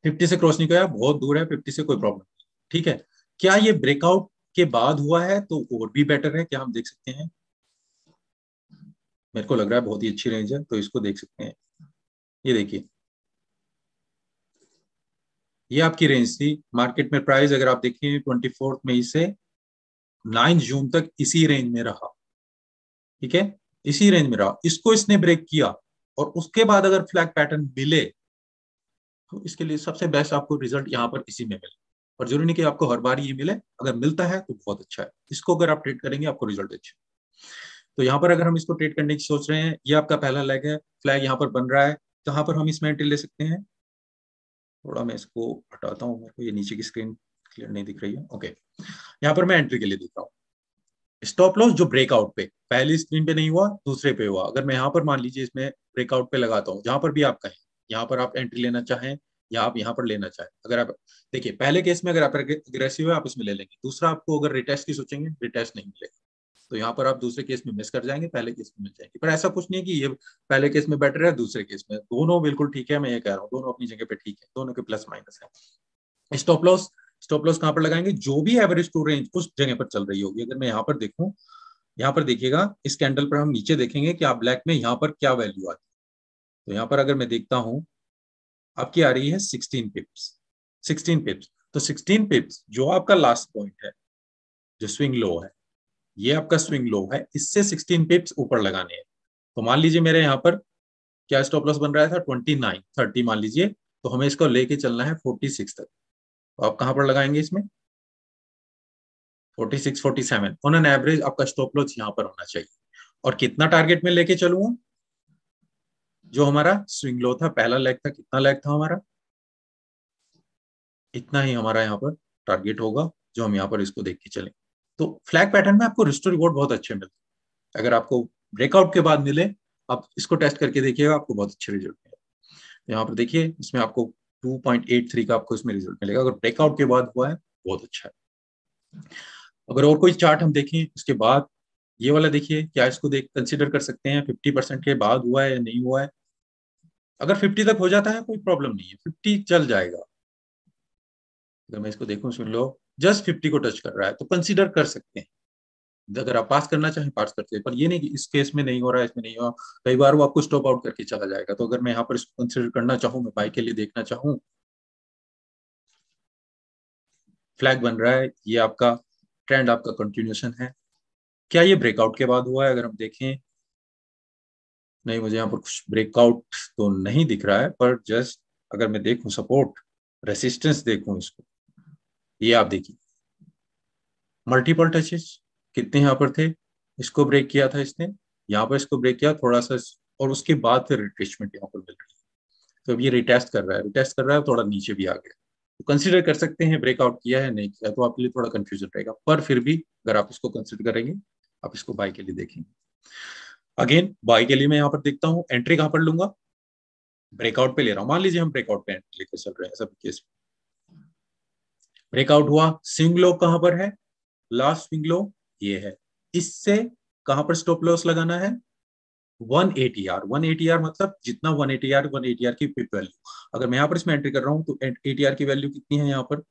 50 से क्रॉस नहीं किया, बहुत दूर है 50 से, कोई प्रॉब्लम नहीं, ठीक है। क्या ये ब्रेकआउट के बाद हुआ है तो और भी बेटर है, क्या हम देख सकते हैं? मेरे को लग रहा है बहुत ही अच्छी रेंज है, तो इसको देख सकते हैं। ये देखिए, ये आपकी रेंज थी, मार्केट में प्राइस अगर आप देखें 24 मई से 9 जून तक इसी रेंज में रहा, ठीक है, इसी रेंज में रहा, इसको इसने ब्रेक किया, और उसके बाद अगर फ्लैग पैटर्न मिले तो इसके लिए सबसे बेस्ट आपको रिजल्ट यहाँ पर इसी में मिले। और जरूरी नहीं कि आपको हर बार ये मिले, अगर मिलता है तो बहुत अच्छा है, इसको अगर आप ट्रेड करेंगे आपको रिजल्ट अच्छा। तो यहाँ पर अगर हम इसको ट्रेड करने की सोच रहे हैं, ये आपका पहला लेग है, फ्लैग यहाँ पर बन रहा है, कहाँ पर हम इसमें एंट्री ले सकते हैं? थोड़ा मैं इसको हटाता हूँ, मेरे को ये नीचे की स्क्रीन क्लियर नहीं दिख रही है, ओके। यहाँ पर मैं एंट्री के लिए देख रहा हूँ, स्टॉप लॉस जो ब्रेकआउट पे, पहली स्क्रीन पे नहीं हुआ, दूसरे पे हुआ, अगर मैं यहाँ पर मान लीजिए इसमें ब्रेकआउट पे लगाता हूँ, जहां पर भी आप कहें, यहाँ पर आप एंट्री लेना चाहें या आप यहाँ पर लेना चाहें, अगर आप देखिए पहले केस में अगर आप अग्रेसिव है आप इसमें ले लेंगे, दूसरा आपको अगर रिटेस्ट की सोचेंगे, रिटेस्ट नहीं मिलेगा, तो यहाँ पर आप दूसरे केस में मिस कर जाएंगे, पहले केस में मिल जाएंगे। पर ऐसा कुछ नहीं कि ये पहले केस में बेटर है, दूसरे केस में, दोनों बिल्कुल ठीक है, मैं ये कह रहा हूँ दोनों अपनी जगह पे ठीक है, दोनों के प्लस माइनस है। स्टॉप लॉस कहाँ पर लगाएंगे? जो भी एवरेज टू रेंज उस जगह पर चल रही होगी। अगर मैं यहाँ पर देखूं, यहाँ पर देखिएगा, इस कैंडल पर हम नीचे देखेंगे कि आप ब्लैक में यहाँ पर क्या वैल्यू आती है। तो यहाँ पर अगर मैं देखता हूँ, आपकी आ रही है 16 पिप्स, 16 पिप्स। तो 16 पिप्स जो आपका लास्ट पॉइंट है, जो स्विंग लो है, ये आपका स्विंग लो है, इससे 16 पिप्स ऊपर लगाने हैं। तो मान लीजिए मेरे यहाँ पर क्या स्टॉप लॉस बन रहा था, 29, 30 मान लीजिए, तो हमें इसको लेके चलना है 46 तक। तो आप कहाँ पर लगाएंगे इसमें? 46 47 ऑन एन एवरेज आपका स्टॉप लॉस यहाँ पर होना चाहिए। और कितना टारगेट में लेके चलूंगा? जो हमारा स्विंग लो था, पहला लेग था, कितना लेग था हमारा? इतना ही हमारा यहाँ पर टारगेट होगा, जो हम यहाँ पर इसको देख के चलें। तो फ्लैग पैटर्न में आपको रिस्ट रिवॉर्ड बहुत अच्छे मिलते हैं। अगर आपको ब्रेकआउट के बाद मिले, आप इसको टेस्ट करके देखिएगा, आपको बहुत अच्छे रिजल्ट मिलेगा। यहाँ पर देखिए, इसमें आपको 2.83 का आपको इसमें रिजल्ट मिलेगा अगर ब्रेकआउट के बाद हुआ है, बहुत अच्छा है। अगर और कोई चार्ट हम देखें उसके बाद, ये वाला देखिए, क्या इसको देख कंसिडर कर सकते हैं 50% के बाद हुआ है या नहीं हुआ है? अगर 50 तक हो जाता है कोई प्रॉब्लम नहीं है, 50 चल जाएगा। अगर मैं इसको देखूं, सुन लो, जस्ट 50 को टच कर रहा है तो कंसीडर कर सकते हैं। अगर आप पास करना चाहें पास करते हैं, पर ये नहीं कि इस केस में नहीं हो रहा है, इसमें नहीं हुआ। कई बार वो आपको स्टॉप आउट करके चला जाएगा। तो अगर मैं यहाँ पर इसको कंसिडर करना चाहूँ, मैं बाई के लिए देखना चाहूँ, फ्लैग बन रहा है, ये आपका ट्रेंड, आपका कंटिन्यूशन है। क्या ये ब्रेकआउट के बाद हुआ है? अगर हम देखें, नहीं, मुझे यहाँ पर कुछ ब्रेकआउट तो नहीं दिख रहा है, पर जस्ट अगर मैं देखूं सपोर्ट रेसिस्टेंस देखूं इसको, ये आप देखिए, मल्टीपल टचेस कितने यहाँ पर थे, इसको ब्रेक किया था इसने, यहाँ पर इसको ब्रेक किया थोड़ा सा, और उसके बाद फिर रिट्रेसमेंट यहाँ पर मिल रही है। तो अब ये रिटेस्ट कर रहा है, रिटेस्ट कर रहा है, थोड़ा नीचे भी आ गया। तो कंसिडर कर सकते हैं ब्रेकआउट किया है नहीं किया, तो आपके लिए थोड़ा कंफ्यूजन रहेगा, पर फिर भी अगर आप इसको कंसिडर करेंगे, आप इसको बाय के लिए देखेंगे। अगेन बाय के लिए मैं यहाँ पर देखता हूँ, एंट्री कहाँ पर लूंगा? ब्रेकआउट पे ले रहा हूँ। मान लीजिए हम ब्रेकआउट पे एंट्री लेकर चल रहे हैं, सब केस ब्रेकआउट हुआ, स्विंग लो कहां पर है? लास्ट स्विंग लो ये है। इससे कहां पर स्टॉप लॉस लगाना है? 180 आर। 180 आर मतलब जितना 180 आर, 180 आर की पिप वैल्यू। अगर मैं यहाँ पर इसमें एंट्री कर रहा हूँ तो 80 आर की वैल्यू कितनी है यहाँ पर?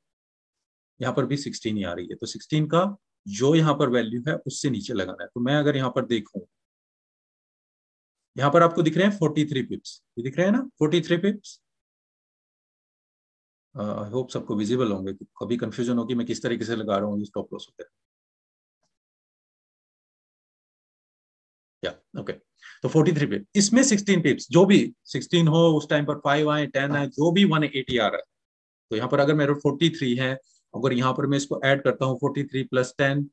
यहाँ पर भी 16 ही आ रही है। तो 16 का जो यहाँ पर वैल्यू है उससे नीचे लगाना है। तो मैं अगर यहाँ पर देखूं, यहाँ पर आपको दिख रहे हैं 43 पिप्स, ये दिख रहे हैं ना 43 पिप्स? आई होप सबको विजिबल होंगे, कभी कंफ्यूजन होगी मैं किस तरीके से लगा रहा हूँ ये स्टॉप लॉस होता है। या ओके, तो 43 पिप, इसमें 16 पिप्स, जो भी 16 हो उस टाइम पर, 5 आए 10 आए, जो भी 180 आ रहा है। तो यहाँ पर अगर मेरे 43 है, अगर यहाँ पर मैं इसको ऐड करता हूँ 43 प्लस 10,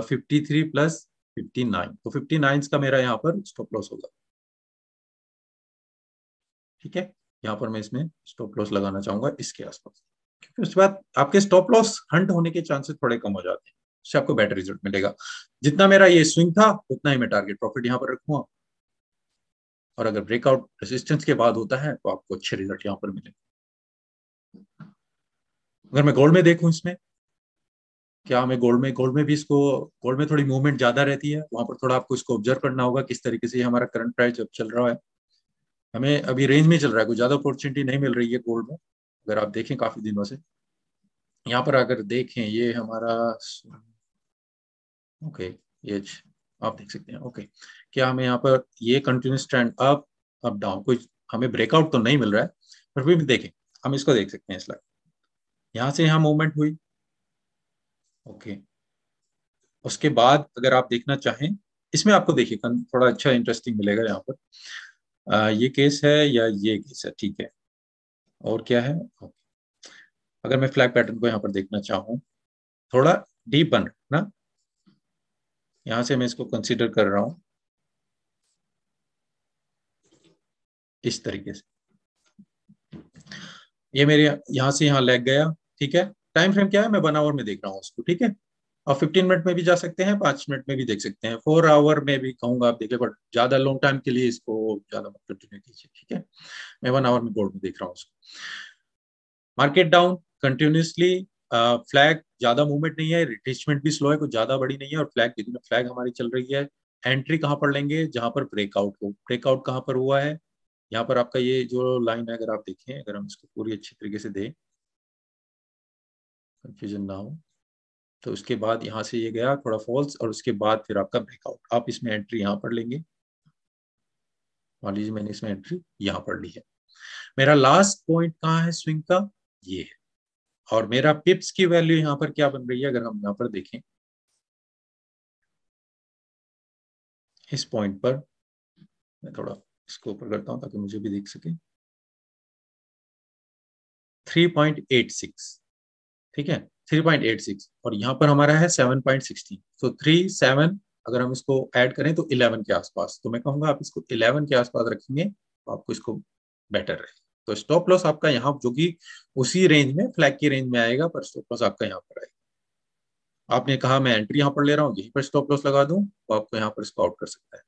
53 प्लस 59, तो 59 का मेरा यहाँ पर स्टॉप लॉस होगा। ठीक है, यहाँ पर मैं इसमें स्टॉप लॉस लगाना चाहूंगा इसके आसपास, क्योंकि उसके बाद आपके स्टॉप लॉस हंट होने के चांसेस थोड़े कम हो जाते हैं, उससे आपको बेटर रिजल्ट मिलेगा। जितना मेरा ये स्विंग था उतना ही मैं टारगेट प्रॉफिट यहाँ पर रखूंगा, और अगर ब्रेकआउट रेसिस्टेंस के बाद होता है तो आपको अच्छे रिजल्ट यहाँ पर मिलेंगे। अगर मैं गोल्ड में देखूं इसमें, क्या हमें गोल्ड में भी इसको, गोल्ड में थोड़ी मूवमेंट ज्यादा रहती है, वहां पर थोड़ा आपको इसको ऑब्जर्व करना होगा किस तरीके से हमारा करंट प्राइस जब चल रहा है। हमें अभी रेंज में चल रहा है, कोई ज्यादा अपॉर्चुनिटी नहीं मिल रही है गोल्ड में, अगर आप देखें काफी दिनों से। यहाँ पर अगर देखें, ये हमारा, ओके, ये आप देख सकते हैं। ओके, क्या हमें यहाँ पर ये continuous trend up up down, कोई हमें ब्रेकआउट तो नहीं मिल रहा है, पर फिर भी देखें, हम इसको देख सकते हैं स्लाइड, यहाँ से यहाँ मूवमेंट हुई। ओके, उसके बाद अगर आप देखना चाहें, इसमें आपको देखिए थोड़ा अच्छा इंटरेस्टिंग मिलेगा यहाँ पर। ये केस है या ये केस है, ठीक है, और क्या है? अगर मैं फ्लैग पैटर्न को यहाँ पर देखना चाहूँ, थोड़ा डीप बन रहा है ना, यहाँ से मैं इसको कंसीडर कर रहा हूँ इस तरीके से, ये मेरे यहाँ से यहाँ लग गया। ठीक है, टाइम फ्रेम क्या है, मैं 1 आवर में देख रहा हूँ उसको। ठीक है, और 15 मिनट में भी जा सकते हैं, 5 मिनट में भी देख सकते हैं, 4 आवर में भी कहूंगा आप देखिए, बट ज्यादा लॉन्ग टाइम के लिए इसको ज्यादा मत कंटिन्यू कीजिए। ठीक है, मैं 1 आवर में गोल्ड में देख रहा हूँ उसको। मार्केट डाउन कंटिन्यूसली, फ्लैग ज्यादा मूवमेंट नहीं है, रिट्रेसमेंट भी स्लो है, कुछ ज्यादा बड़ी नहीं है, और फ्लैग कितनी फ्लैग हमारी चल रही है। एंट्री कहाँ पर लेंगे? जहां पर ब्रेकआउट हो। ब्रेकआउट कहाँ पर हुआ है? यहाँ पर आपका ये जो लाइन है, अगर आप देखें, अगर हम इसको पूरी अच्छी तरीके से दें, कंफ्यूजन ना हो, तो उसके बाद यहाँ से ये गया थोड़ा फॉल्स, और उसके बाद फिर आपका ब्रेकआउट। आप इसमें एंट्री यहाँ पर लेंगे, मान लीजिए मैंने इसमें एंट्री यहाँ पर ली है। मेरा लास्ट पॉइंट कहाँ है स्विंग का? ये है। और मेरा पिप्स की वैल्यू यहाँ पर क्या बन रही है? अगर हम यहाँ पर देखें, इस पॉइंट पर मैं थोड़ा इसको ऊपर करता हूं ताकि मुझे भी दिख सके, 3.86। ठीक है, 3.86 और यहाँ पर हमारा है 7.16। तो 3 7 अगर हम इसको ऐड करें तो 11 के आसपास। तो मैं कहूँगा आप इसको 11 के आसपास रखेंगे तो आपको इसको बेटर रहे। तो स्टॉप लॉस आपका यहाँ जो कि उसी रेंज में, फ्लैग की रेंज में आएगा, पर स्टॉप लॉस आपका यहाँ पर आएगा। आपने कहा मैं एंट्री यहाँ पर ले रहा हूँ, यहीं पर स्टॉप लॉस लगा दूं, तो आपको यहाँ पर इसको आउट कर सकता है।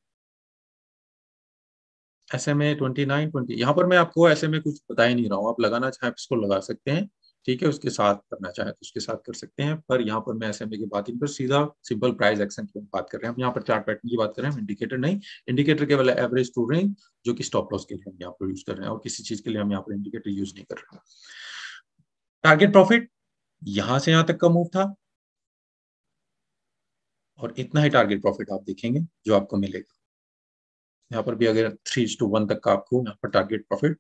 SMA 29 20, यहाँ पर मैं आपको SMA कुछ बता ही नहीं रहा हूँ, आप लगाना चाहें इसको लगा सकते हैं, ठीक है। उसके साथ करना चाहें तो उसके साथ कर सकते हैं, पर यहाँ पर मैं SMA की बात, इन पर सीधा सिंपल प्राइस एक्शन की बात कर रहे हैं हम। यहाँ पर चार्ट पैटर्न की बात कर रहे हैं, इंडिकेटर नहीं। इंडिकेटर केवल एवरेज टू रेंज जो कि स्टॉप लॉस के लिए हम यहाँ पर यूज कर रहे हैं, और किसी चीज के लिए हम यहाँ पर इंडिकेटर यूज नहीं कर रहे हैं। टारगेट प्रॉफिट यहां से यहां तक का मूव था, और इतना ही टारगेट प्रॉफिट आप देखेंगे जो आपको मिलेगा। यहाँ पर भी अगर 3:1 तक का आपको यहाँ पर टारगेट प्रॉफिट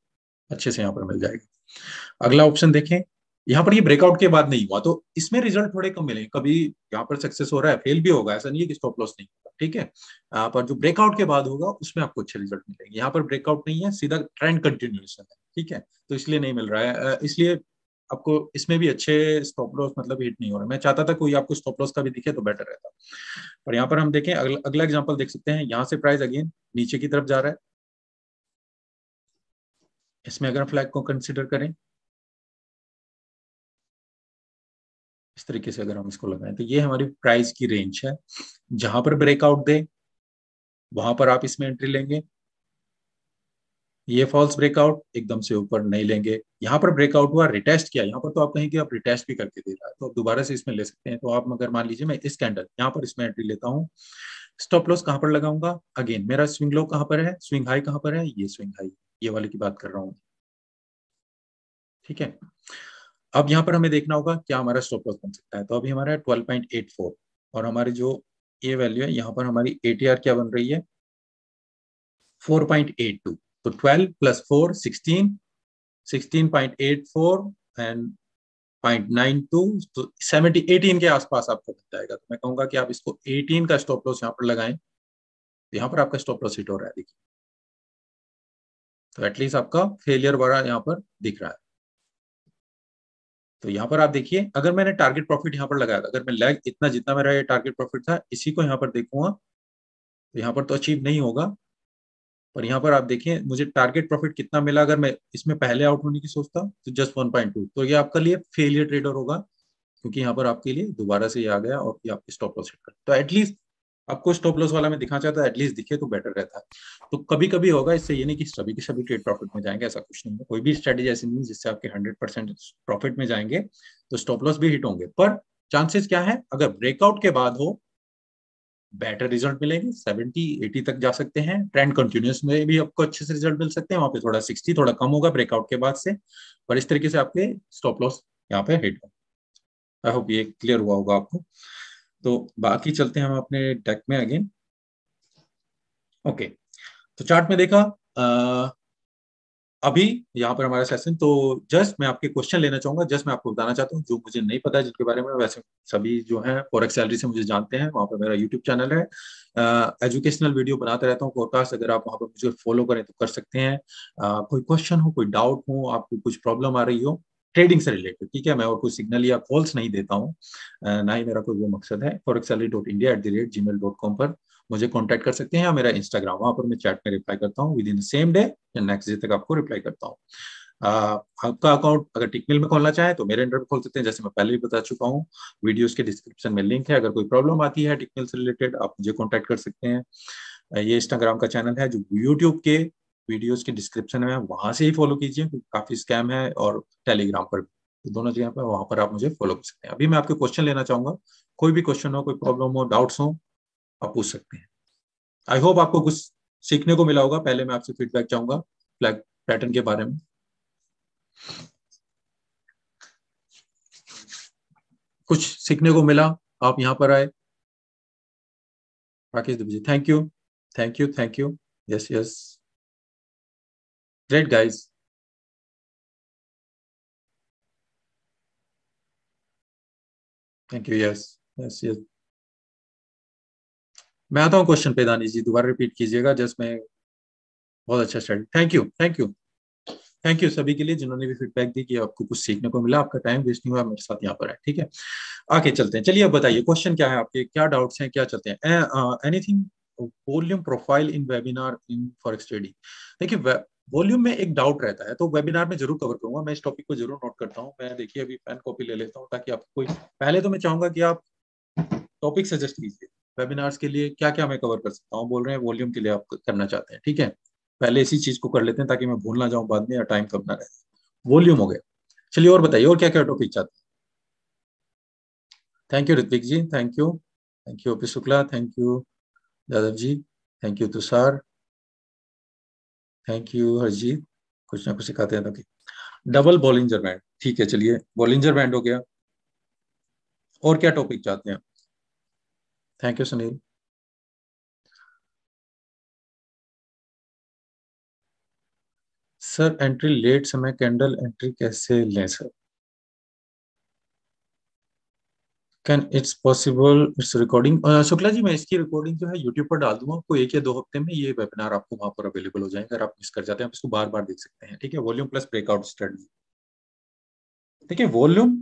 अच्छे से यहाँ पर मिल जाएगा। अगला ऑप्शन देखें, यहाँ पर ये ब्रेकआउट के बाद नहीं हुआ तो इसमें रिजल्ट थोड़े कम मिलेंगे। कभी यहाँ पर सक्सेस हो रहा है, फेल भी होगा, ऐसा नहीं है कि स्टॉप लॉस नहीं होगा, ठीक है। पर जो ब्रेकआउट के बाद होगा उसमें आपको अच्छे रिजल्ट मिलेंगे। यहाँ पर ब्रेकआउट नहीं है, सीधा ट्रेंड कंटिन्यूएशन है, ठीक है, तो इसलिए नहीं मिल रहा है। इसलिए आपको इसमें भी अच्छे स्टॉप लॉस मतलब हिट नहीं हो रहा। मैं चाहता था कोई आपको स्टॉप लॉस का भी दिखे तो बेटर रहता। पर यहाँ पर हम देखें, अगला एग्जांपल देख सकते हैं। यहाँ से प्राइस अगेन नीचे की तरफ जा रहा है। इसमें अगर फ्लैग को कंसिडर करें इस तरीके से, अगर हम इसको लगाएं तो ये हमारी प्राइस की रेंज है। जहां पर ब्रेकआउट दे वहां पर आप इसमें एंट्री लेंगे। ये फॉल्स ब्रेकआउट एकदम से ऊपर नहीं लेंगे। यहाँ पर ब्रेकआउट हुआ, रिटेस्ट किया, यहाँ पर तो आप कहें कि आप रिटेस्ट भी करके दे रहा है तो आप दोबारा से इसमें ले सकते हैं। तो आप अगर मान लीजिए मैं इस कैंडल यहाँ पर इसमें एंट्री लेता हूँ, स्टॉप लॉस कहाँ पर लगाऊंगा? अगेन मेरा स्विंग लो कहाँ पर है, स्विंग हाई कहाँ पर है? ये स्विंग हाई, ये वाले की बात कर रहा हूँ, ठीक है। अब यहाँ पर हमें देखना होगा क्या हमारा स्टॉप लॉस बन सकता है। तो अभी हमारा 12.84 और हमारी जो ये वैल्यू है, यहाँ पर हमारी ATR क्या बन रही है? 4.82। तो 12 + 4 16, 16.84 एंड 0.92, तो 70 18 के आसपास आपको मिल जाएगा। तो मैं कहूंगा कि आप इसको 18 का स्टॉप लॉस यहाँ पर लगाएं। तो यहाँ पर आपका स्टॉप लॉस हिट हो रहा है, देखिए। तो एटलीस्ट आपका फेलियर वाला यहाँ पर दिख रहा है। तो यहाँ पर आप देखिए, अगर मैंने टारगेट प्रॉफिट यहाँ पर लगाया था, अगर मैं लैग इतना जितना मेरा ये टारगेट प्रॉफिट था इसी को यहाँ पर देखूंगा तो यहाँ पर तो अचीव नहीं होगा। पर यहाँ पर आप देखिए मुझे टारगेट प्रॉफिट कितना मिला। अगर मैं इसमें पहले आउट होने की सोचता तो जस्ट 1.2, तो ये आपका लिए फेलियर ट्रेडर होगा, क्योंकि यहाँ पर आपके लिए दोबारा से ये आ गया और ये आपके स्टॉप लॉस हिट कर। तो एटलीस्ट आपको स्टॉप लॉस वाला मैं दिखना चाहता है, एटलीस्ट दिखे तो बेटर रहता है। तो कभी कभी होगा, इससे ये नहीं कि सभी के सभी ट्रेड प्रॉफिट में जाएंगे, ऐसा कुछ नहीं है। कोई भी स्ट्रेटेजी ऐसी नहीं है जिससे आपके 100% प्रॉफिट में जाएंगे। तो स्टॉप लॉस भी हिट होंगे, पर चांसेस क्या है, अगर ब्रेकआउट के बाद हो बेटर रिजल्ट मिलेंगे। 70 80 तक जा सकते हैं। ट्रेंड कंटिन्यूस में भी आपको अच्छे से रिजल्ट मिल सकते हैं, वहां पे थोड़ा 60 थोड़ा कम होगा ब्रेकआउट के बाद से। पर इस तरीके से आपके स्टॉप लॉस यहाँ पे हिट हो। आई होप ये क्लियर हुआ होगा आपको। तो बाकी चलते हैं हम अपने डेक में अगेन। ओके, तो चार्ट में देखा अभी यहाँ पर हमारा सेशन। तो जस्ट मैं आपके क्वेश्चन लेना चाहूंगा। जस्ट मैं आपको बताना चाहता हूँ जो मुझे नहीं पता है जिनके बारे में, वैसे सभी जो है फॉरेक्स सैलरी से मुझे जानते हैं। वहाँ पर मेरा यूट्यूब चैनल है, एजुकेशनल वीडियो बनाता रहता हूँ पॉडकास्ट। अगर आप वहाँ पर मुझे फॉलो करें तो कर सकते हैं। कोई क्वेश्चन हो, कोई डाउट हो, आपको कुछ प्रॉब्लम आ रही हो ट्रेडिंग से रिलेटेड, ठीक है, मैं और कोई सिग्नल या कॉल्स नहीं देता हूँ, ना ही मेरा कोई वो मकसद है। forex.salary.india@gmail.com पर मुझे कांटेक्ट कर सकते हैं, या मेरा इंस्टाग्राम, वहां पर मैं चैट में रिप्लाई करता हूँ with in the same day या नेक्स्ट डे तक आपको रिप्लाई करता हूँ। आपका अकाउंट अगर टिकमिल में खोलना चाहे तो मेरे अंडर में खोल सकते हैं, जैसे मैं पहले भी बता चुका हूँ। वीडियोस के डिस्क्रिप्शन में लिंक है। अगर कोई प्रॉब्लम आती है टिकमिल से रिलेटेड आप मुझे कॉन्टेक्ट कर सकते हैं। ये इंस्टाग्राम का चैनल है जो यूट्यूब के वीडियोस के डिस्क्रिप्शन में है, वहां से ही फॉलो कीजिए, क्योंकि काफी स्कैम है। और टेलीग्राम पर भी, तो दोनों जगह पर वहां पर आप मुझे फॉलो कर सकते हैं। अभी मैं आपके क्वेश्चन लेना चाहूंगा। कोई भी क्वेश्चन हो, कोई प्रॉब्लम हो, डाउट्स हो, आप पूछ सकते हैं। आई होप आपको कुछ सीखने को मिला होगा। पहले मैं आपसे फीडबैक चाहूंगा फ्लैग पैटर्न के बारे में। कुछ सीखने को मिला? आप यहाँ पर आए। Rakesh Dubey ji, thank you, thank you, thank you. Yes yes, great guys. Thank you, yes yes yes. मैं आता हूँ क्वेश्चन पे, दानिश जी दोबारा रिपीट कीजिएगा। जस्ट मैं बहुत अच्छा study, thank you, thank you. Thank you सभी के लिए जिन्होंने भी फीडबैक दी कि आपको कुछ सीखने को मिला, आपका टाइम वेस्ट नहीं हुआ, मेरे साथ यहाँ पर है। ठीक है, आगे चलते हैं। चलिए अब बताइए क्वेश्चन क्या है आपके, क्या डाउट्स हैं, क्या चलते हैं। Anything volume profile in webinar in forex trading. देखिए वॉल्यूम में एक डाउट रहता है तो वेबिनार में जरूर कवर करूंगा, मैं इस टॉपिक को जरूर नोट करता हूँ। मैं देखिए अभी पेन कॉपी ले लेता हूँ ताकि आपको कोई, पहले तो मैं चाहूंगा कि आप टॉपिक सजेस्ट कीजिए वेबिनार्स के लिए, क्या क्या मैं कवर कर सकता हूँ। बोल रहे हैं वॉल्यूम के लिए आप करना चाहते हैं, ठीक है, पहले इसी चीज को कर लेते हैं ताकि मैं भूल ना जाऊं बाद में या टाइम कम ना रहे। वॉल्यूम हो गया, चलिए और बताइए और क्या क्या टॉपिक चाहते हैं। Thank you Ritvik ji, thank you OP Shukla, thank you Yadav ji, thank you Tushar, thank you Harjeet. कुछ ना कुछ सिखाते हैं ताकि। डबल बॉलिंजर बैंड, ठीक है, चलिए बॉलिंजर बैंड हो गया। और क्या टॉपिक चाहते हैं। Thank you Sunil. Sir entry late समय कैंडल एंट्री कैसे लें sir. Can it's possible it's recording. Shukla ji मैं इसकी रिकॉर्डिंग जो है यूट्यूब पर डाल दूंगा आपको, 1 या 2 हफ्ते में ये वेबिनार आपको वहां पर अवेलेबल हो जाएंगे। अगर आप मिस कर जाते हैं आप इसको बार बार देख सकते हैं। ठीक है, वॉल्यूम प्लस ब्रेकआउट स्टडी। देखिए वॉल्यूम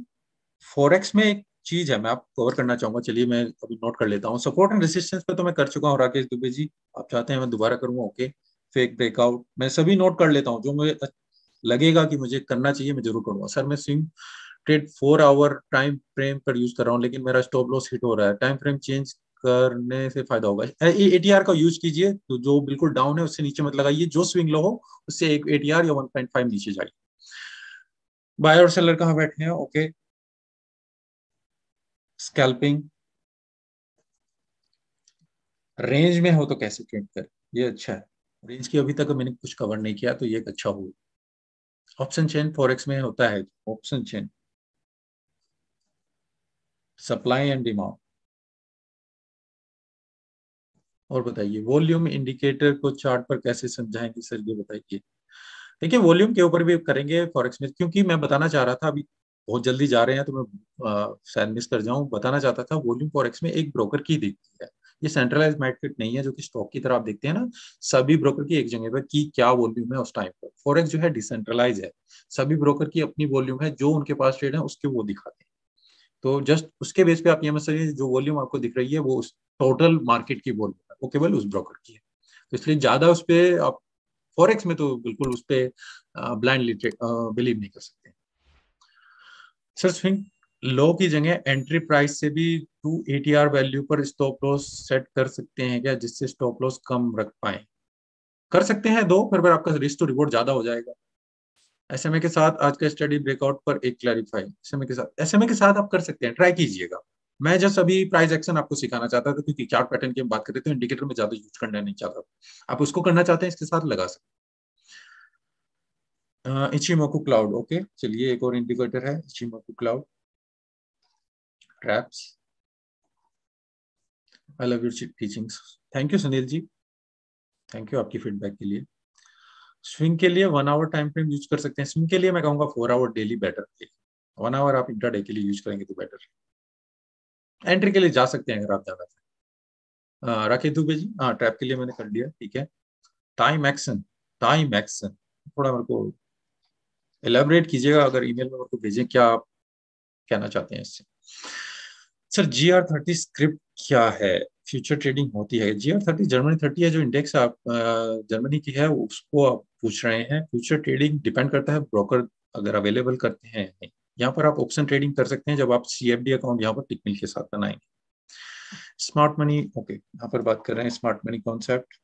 फॉरेक्स में एक चीज है, मैं आपको कवर करना चाहूंगा, चलिए मैं अभी नोट कर लेता हूँ। सपोर्ट एंड रेसिस्टेंस पे तो मैं कर चुका हूँ राकेश दुबे जी, आप चाहते हैं मैं दोबारा करूंगा, ओके। फेक ब्रेकआउट मैं सभी नोट कर लेता हूँ, जो मुझे लगेगा कि मुझे करना चाहिए मैं जरूर करूंगा। सर मैं swing trade 4 hour time frame पर यूज कर रहा हूँ लेकिन मेरा स्टॉप लॉस हिट हो रहा है, टाइम फ्रेम चेंज करने से फायदा होगा। एटीआर का यूज कीजिए, तो जो बिल्कुल डाउन है उससे नीचे मत लगाइए, जो स्विंग लो हो उससे एक एटीआर या 1.5 नीचे जाइए। बायर और सेलर कहाँ बैठे हैं, ओके। स्कैल्पिंग रेंज में हो तो कैसे ट्रेड कर, ये अच्छा है। रेंज की अभी तक मैंने कुछ कवर नहीं किया तो ये एक अच्छा हो। ऑप्शन चेन फॉरेक्स में होता है, option chain supply and demand. और बताइए वॉल्यूम इंडिकेटर को चार्ट पर कैसे समझाएंगे सर, ये बताइए। देखिए वॉल्यूम के ऊपर भी करेंगे फॉरेक्स में, क्योंकि मैं बताना चाह रहा था अभी, बहुत जल्दी जा रहे हैं तो मैं शायद मिस कर जाऊं। बताना चाहता था वॉल्यूम फॉरेक्स में एक ब्रोकर की दिखती है, ये सेंट्रलाइज मार्केट नहीं है जो कि स्टॉक की तरह आप देखते हैं ना, सभी ब्रोकर की एक जगह पर की क्या वॉल्यूम है उस टाइम पर। फॉरेक्स जो है डिसेंट्रलाइज है, सभी ब्रोकर की अपनी वॉल्यूम है, जो उनके पास ट्रेड है उसके वो दिखाते हैं। तो जस्ट उसके बेस पे आप ये मत समझिए जो वॉल्यूम आपको दिख रही है वो उस टोटल मार्केट की वॉल्यूम है, वो केवल उस ब्रोकर की है। तो इसलिए ज्यादा उस पे आप फॉरेक्स में तो बिल्कुल उस पे ब्लाइंडली बिलीव नहीं कर सकते। सर स्विंग लो की जगह एंट्री प्राइस से भी 2 ATR वैल्यू पर स्टॉप लॉस सेट कर सकते हैं क्या, जिससे स्टॉप लॉस कम रख पाए। कर सकते हैं दो, फिर आपका रिस्क टू रिवॉर्ड ज्यादा हो जाएगा। एसएमए के साथ आज का स्टडी ब्रेकआउट पर एक क्लैरिफाई, एसएमए के साथ आप कर सकते हैं, ट्राई कीजिएगा। मैं जस्ट अभी प्राइस एक्शन आपको सिखाना चाहता था क्योंकि चार्ट पैटर्न की हम बात कर रहे थे, इंडिकेटर में ज्यादा यूज करना नहीं चाहता। आप उसको करना चाहते हैं इसके साथ लगा सकते हैं। इचिमोकू क्लाउड, ओके, चलिए एक और इंडिकेटर है Ichimoku cloud traps. I love your teachings, thank you Sunil ji, thank you आपकी फीडबैक के लिए। स्विंग के लिए 1 आवर टाइम फ्रेम यूज कर सकते हैं, स्विंग के लिए मैं कहूंगा 4 आवर डेली बेटर है। 1 आवर आप इंट्राडे के लिए यूज करेंगे तो बेटर है। एंट्री के लिए जा सकते हैं अगर आप जाना चाहें। राकेश दुबे जी, हाँ ट्रैप के लिए मैंने कर लिया, ठीक है। टाइम एक्शन, टाइम एक्शन थोड़ा मेरे को एलेबरेट कीजिएगा, अगर ईमेल में मेरे को भेजें क्या आप कहना चाहते हैं इससे। सर GR30 स्क्रिप्ट क्या है, फ्यूचर ट्रेडिंग होती है। GR30 जर्मनी 30 है जो इंडेक्स आप जर्मनी की है उसको आप पूछ रहे हैं। फ्यूचर ट्रेडिंग डिपेंड करता है ब्रोकर अगर अवेलेबल करते हैं नहीं। यहाँ पर आप ऑप्शन ट्रेडिंग कर सकते हैं जब आप CFD अकाउंट यहाँ पर टिकमिल के साथ बनाएंगे। स्मार्ट मनी, ओके, यहाँ पर बात कर रहे हैं smart money concept,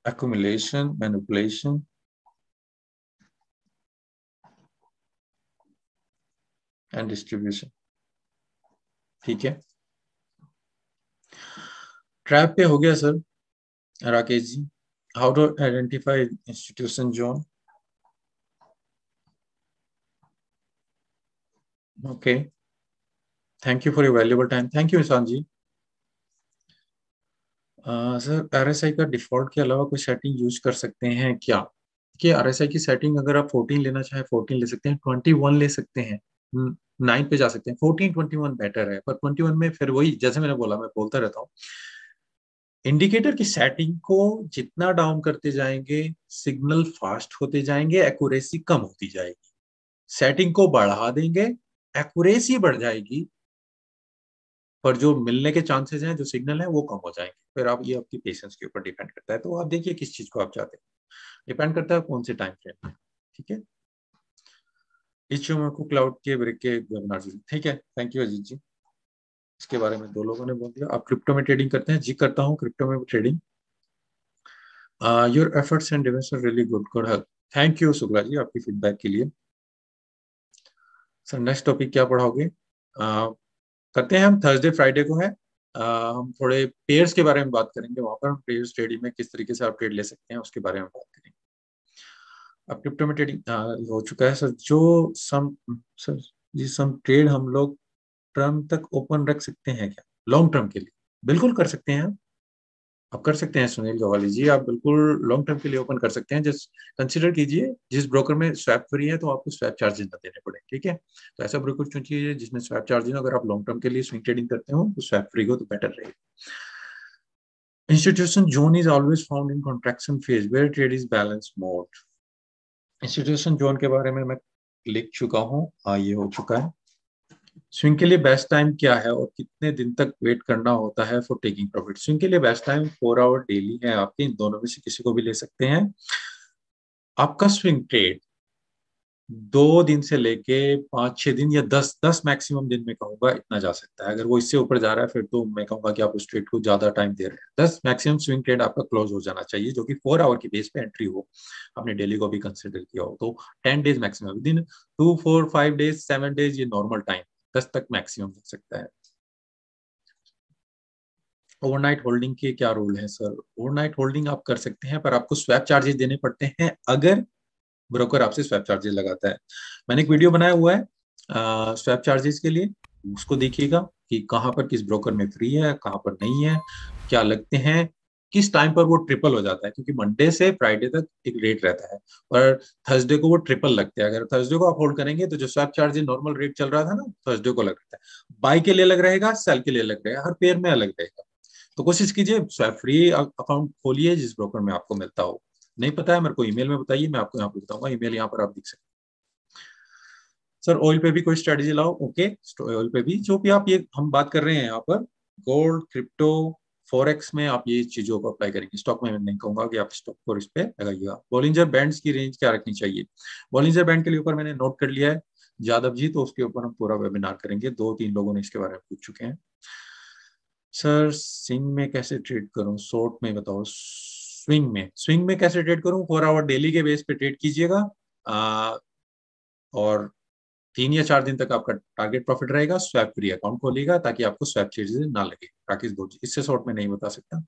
accumulation manipulation and distribution, ठीक है। ट्रैप पे हो गया sir Rakesh ji. How to identify institution zone, okay, thank you for your valuable time, thank you Ishan ji. Sir RSI का डिफॉल्ट के अलावा कोई सेटिंग यूज कर सकते हैं क्या, कि RSI की सेटिंग अगर आप 14 लेना चाहें 14 ले सकते हैं, 21 ले सकते हैं, 9 पे जा सकते हैं, 14 21 बेटर है। पर 21 में फिर वही जैसे मैंने बोला, मैं बोलता रहता हूँ इंडिकेटर की सेटिंग को जितना डाउन करते जाएंगे सिग्नल फास्ट होते जाएंगे, एक्यूरेसी कम होती जाएगी। सेटिंग को बढ़ा देंगे, एक्यूरेसी बढ़ जाएगी, पर जो मिलने के चांसेस हैं, जो सिग्नल है, वो कम हो जाएंगे। फिर आप, ये आपकी पेशेंस के ऊपर डिपेंड करता है। तो आप देखिए किस चीज को आप चाहते हैं, डिपेंड करता है कौन से टाइम फ्रेम में। ठीक है, इस शो में को क्लाउड के ब्रेक के वेबिनार। ठीक है, थैंक यू अजीत जी। इसके बारे में दो लोगों ने बोल दिया। आप क्रिप्टो में ट्रेडिंग करते हैं? जी करता हूँ क्रिप्टो में ट्रेडिंग। योर एफर्ट्स एंड डिवेंस are really good, good help. Thank you Shukla ji आपकी फीडबैक के लिए। सर नेक्स्ट टॉपिक क्या पढ़ाओगे? करते हैं हम, थर्सडे फ्राइडे को है। हम थोड़े पेयर्स के बारे में बात करेंगे, वहां पर पेयर्स ट्रेडिंग में किस तरीके से आप ट्रेड ले सकते हैं उसके बारे में बात करेंगे। अब क्रिप्टो में ट्रेडिंग हो चुका है सर। जो सम सर जी, सम ट्रेड हम लोग टर्म तक ओपन रख सकते हैं क्या लॉन्ग टर्म के लिए? बिल्कुल कर सकते हैं। आप कर सकते हैं सुनील गवाली जी, आप बिल्कुल लॉन्ग टर्म के लिए ओपन कर सकते हैं। जस्ट कंसिडर कीजिए जिस ब्रोकर में स्वैप फ्री है तो आपको स्वैप चार्जेस ना देने पड़े। ठीक है, तो ऐसा ब्रोकर चुनिए जिसमें स्वैप चार्जेस, अगर आप लॉन्ग टर्म के लिए स्विंग ट्रेडिंग करते हो तो स्वैप फ्री हो तो बेटर रहेगा। Institution zone is always found in contraction phase where trade is balance mode. Institution zone के बारे में मैं लिख चुका हूँ, ये हो चुका है। स्विंग के लिए बेस्ट टाइम क्या है और कितने दिन तक वेट करना होता है फॉर टेकिंग प्रॉफिट? स्विंग के लिए बेस्ट टाइम 4 आवर डेली है आपके, इन दोनों में से किसी को भी ले सकते हैं। आपका स्विंग ट्रेड 2 दिन से लेके 5-6 दिन या 10 मैक्सिमम दिन में कहूंगा इतना जा सकता है। अगर वो इससे ऊपर जा रहा है फिर तो मैं कहूंगा कि आप उस ट्रेड को ज्यादा टाइम दे रहे हैं। 10 मैक्सिमम स्विंग ट्रेड आपका क्लोज हो जाना चाहिए, जो कि 4 आवर की बेस पे एंट्री हो, आपने डेली को भी कंसिडर किया हो तो 10 days maximum. With in 2 4 5 days 7 days ये नॉर्मल टाइम, 10 तक मैक्सिमम जा सकता है। ओवरनाइट होल्डिंग के क्या रूल है सर? ओवरनाइट होल्डिंग आप कर सकते हैं, पर आपको स्वैप चार्जेस देने पड़ते हैं अगर ब्रोकर आपसे स्वैप चार्जेस लगाता है। मैंने एक वीडियो बनाया हुआ है स्वैप चार्जेस के लिए, उसको देखिएगा कि कहाँ पर किस ब्रोकर में फ्री है, कहाँ पर नहीं है, क्या लगते हैं, किस टाइम पर वो ट्रिपल हो जाता है। क्योंकि मंडे से फ्राइडे तक एक रेट रहता है और थर्सडे को वो ट्रिपल लगते हैं। अगर थर्सडे को आप होल्ड करेंगे तो जो स्वैप चार्जेस नॉर्मल रेट चल रहा था ना, थर्सडे को लग रहा है, बाई के लिए अलग रहेगा, सेल के लिए अलग रहेगा, हर पेयर में अलग रहेगा। तो कोशिश कीजिए स्वैप फ्री अकाउंट खोलिए जिस ब्रोकर में आपको मिलता हो। नहीं पता है मेरे को ईमेल में बताइए, मैं आपको यहाँ पे बताऊंगा। ईमेल यहाँ पर आप देख सकते हैं। सर ऑयल पे भी कोई स्ट्रेटेजी लाओ। ओके, ऑयल पे भी, जो भी आप ये हम बात कर रहे हैं यहाँ पर, गोल्ड, क्रिप्टो, फॉरेक्स में आप ये चीजों को अप्लाई करेंगे। स्टॉक में मैं नहीं कहूंगा कि आप स्टॉक को इस पे लगाइएगा। बॉलिंजर बैंड्स की रेंज क्या रखनी चाहिए? बॉलिंजर बैंड के लिए ऊपर मैंने नोट कर लिया है यादव जी, तो उसके ऊपर हम पूरा वेबिनार करेंगे। 2-3 लोगों ने इसके बारे में पूछ चुके हैं। सर स्विंग में कैसे ट्रेड करूं? शॉर्ट में बताओ। स्विंग में कैसे ट्रेड करूं? 4 आवर डेली के बेस पे ट्रेड कीजिएगा, और 3 या 4 दिन तक आपका टारगेट प्रॉफिट रहेगा। स्वैप फ्री अकाउंट खोलिएगा ताकि आपको स्वैप चार्जेस ना लगे। राकेश भोज, इससे शॉर्ट में नहीं बता सकता।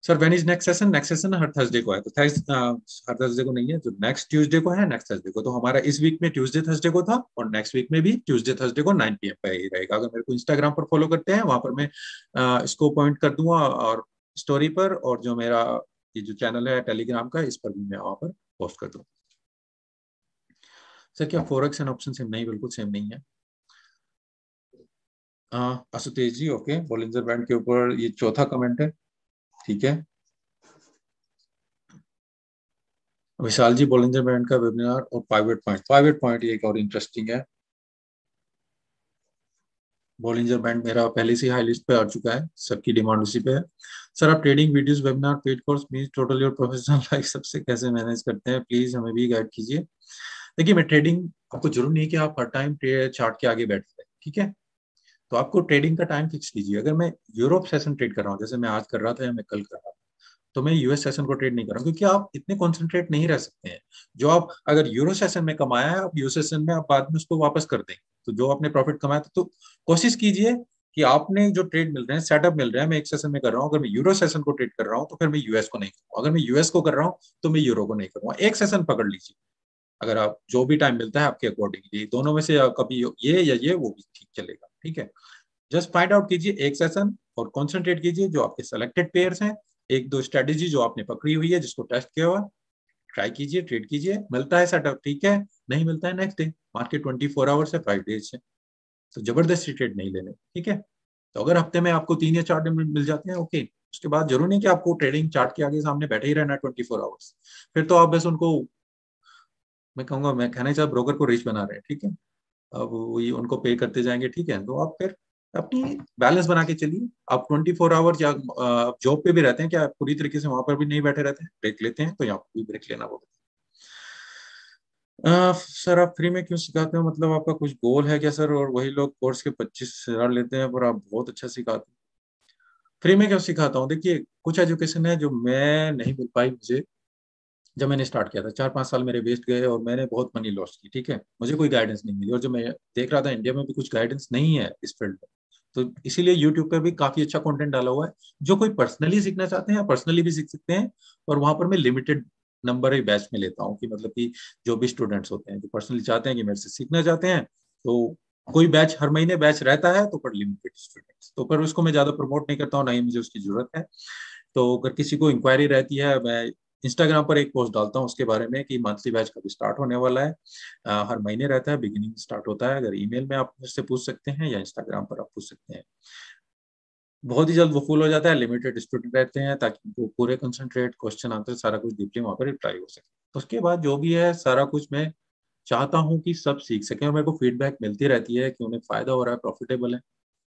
Sir when is next session? Next session her Thursday को है, तो हर थर्सडे को नहीं है, जो नेक्स्ट ट्यूसडे को है, नेक्स्ट थर्सडे को। तो हमारा इस वीक में ट्यूसडे थर्सडे को था और नेक्स्ट वीक में भी ट्यूसडे थर्सडे को 9 PM पे ही रहेगा। अगर मेरे को इंस्टाग्राम पर फॉलो करते हैं, वहां पर मैं इसको पॉइंट कर दूंगा, और स्टोरी पर, और जो मेरा ये जो चैनल है टेलीग्राम का, इस पर भी मैं वहां पर पोस्ट कर दूंगा। सर क्या फॉरेक्स एंड ऑप्शन सेम? नहीं, बिल्कुल सेम नहीं है। आशुतेज जी, ओके, बॉलिंजर बैंड के ऊपर ये चौथा कमेंट है। ठीक है, विशाल जी, बॉलिंजर बैंड का वेबिनार और पाइवेट पॉइंट ये एक और इंटरेस्टिंग है। बॉलिंजर बैंड मेरा पहले से हाई लिस्ट पे आ चुका है, सबकी डिमांड उसी पे है। सर आप trading videos, webinar, paid course, means total your professional life सबसे कैसे मैनेज करते हैं? प्लीज हमें भी गाइड कीजिए। देखिए मैं ट्रेडिंग, आपको जरूर नहीं कि आप हर टाइम चार्ट के आगे बैठ रहे, ठीक है, तो आपको ट्रेडिंग का टाइम फिक्स कीजिए। अगर मैं यूरोप सेशन ट्रेड कर रहा हूँ, जैसे मैं आज कर रहा था या मैं कल कर रहा था, तो मैं यूएस सेशन को ट्रेड नहीं कर रहा हूँ, क्योंकि आप इतने कॉन्सेंट्रेट नहीं रह सकते हैं। जो आप अगर यूरो सेशन में कमाया है, आप यूएस सेशन में आप बाद में उसको वापस कर देंगे। तो जो आपने प्रॉफिट कमाया था, तो कोशिश कीजिए कि आपने जो ट्रेड मिल रहे हैं, सेटअप मिल रहा है, मैं एक सेशन में कर रहा हूँ, अगर मैं यूरो सेशन को ट्रेड कर रहा हूँ तो फिर मैं यूएस को नहीं करूँगा। अगर मैं यूएस को कर रहा हूँ तो मैं यूरो को नहीं करूँगा। एक सेशन पकड़ लीजिए, अगर आप जो भी टाइम मिलता है आपके अकॉर्डिंगली, दोनों में से कभी ये या ये, वो भी ठीक चलेगा। ठीक है, जस्ट फाइंड आउट कीजिए एक सेशन और कंसंट्रेट कीजिए जो आपके सेलेक्टेड पेयर्स हैं। एक दो स्ट्रेटेजी जो आपने पकड़ी हुई है, जिसको टेस्ट किया हुआ, ट्राई कीजिए, ट्रेड कीजिए। मिलता है सेटअप, ठीक है, नहीं मिलता है नेक्स्ट डे। मार्केट 24 आवर्स है, 5 डेज है, तो जबरदस्ती ट्रेड नहीं लेने। ठीक है, तो अगर हफ्ते में आपको 3 या 4 दिन मिल जाते हैं, ओके, उसके बाद जरूरी नहीं कि आपको ट्रेडिंग चार्ट के आगे सामने बैठे ही रहना 24 आवर्स। फिर तो आप बस उनको, मैं कहूंगा, मैं कहना चाह ब्रोकर को रिच बना रहे हैं, ठीक है। अब वही उनको पे करते जाएंगे, ठीक है, तो आप फिर अपनी बैलेंस बना के चलिए। आप 24 आवर्स या जॉब पे भी रहते हैं क्या, आप पूरी तरीके से वहां पर भी नहीं बैठे रहते हैं, ब्रेक लेते हैं, तो यहाँ पर भी ब्रेक लेना होगा। सर आप फ्री में क्यों सिखाते हो, मतलब आपका कुछ गोल है क्या सर, और वही लोग कोर्स के 25,000 लेते हैं पर आप बहुत अच्छा सिखाते हैं। फ्री में क्यों सिखाता हूँ, देखिए कुछ एजुकेशन है जो मैं नहीं मिल पाई मुझे जब मैंने स्टार्ट किया था, 4-5 साल मेरे वेस्ट गए और मैंने बहुत मनी लॉस की, ठीक है, मुझे कोई गाइडेंस नहीं मिली, और जो मैं देख रहा था इंडिया में भी कुछ गाइडेंस नहीं है इस फील्ड में। तो इसीलिए यूट्यूब पर भी काफी अच्छा कंटेंट डाला हुआ है, जो कोई पर्सनली सीखना चाहते हैं पर्सनली भी सीख सकते हैं। और वहां पर मैं लिमिटेड नंबर एक बैच में लेता हूँ, कि मतलब कि जो भी स्टूडेंट्स होते हैं जो पर्सनली चाहते हैं कि मेरे से सीखना चाहते हैं, तो कोई बैच हर महीने बैच रहता है, तो पर लिमिटेड स्टूडेंट्स, तो पर उसको मैं ज्यादा प्रमोट नहीं करता हूँ, ना ही मुझे उसकी जरूरत है। तो अगर किसी को इंक्वायरी रहती है, मैं इंस्टाग्राम पर एक पोस्ट डालता हूँ उसके बारे में कि मंथली बैच कभी स्टार्ट होने वाला है। हर महीने रहता है, बिगिनिंग स्टार्ट होता है, अगर ईमेल में आप मुझसे पूछ सकते हैं या इंस्टाग्राम पर आप पूछ सकते हैं। बहुत ही जल्द वो फुल हो जाता है, लिमिटेड स्टूडेंट रहते हैं, ताकि उनको पूरे कंसंट्रेट क्वेश्चन आंसर सारा कुछ डीपली वहाँ पर रिप्लाई हो सके। तो उसके बाद जो भी है सारा कुछ मैं चाहता हूँ कि सब सीख सकें, और मेरे को फीडबैक मिलती रहती है कि उन्हें फायदा हो रहा है, प्रॉफिटेबल है।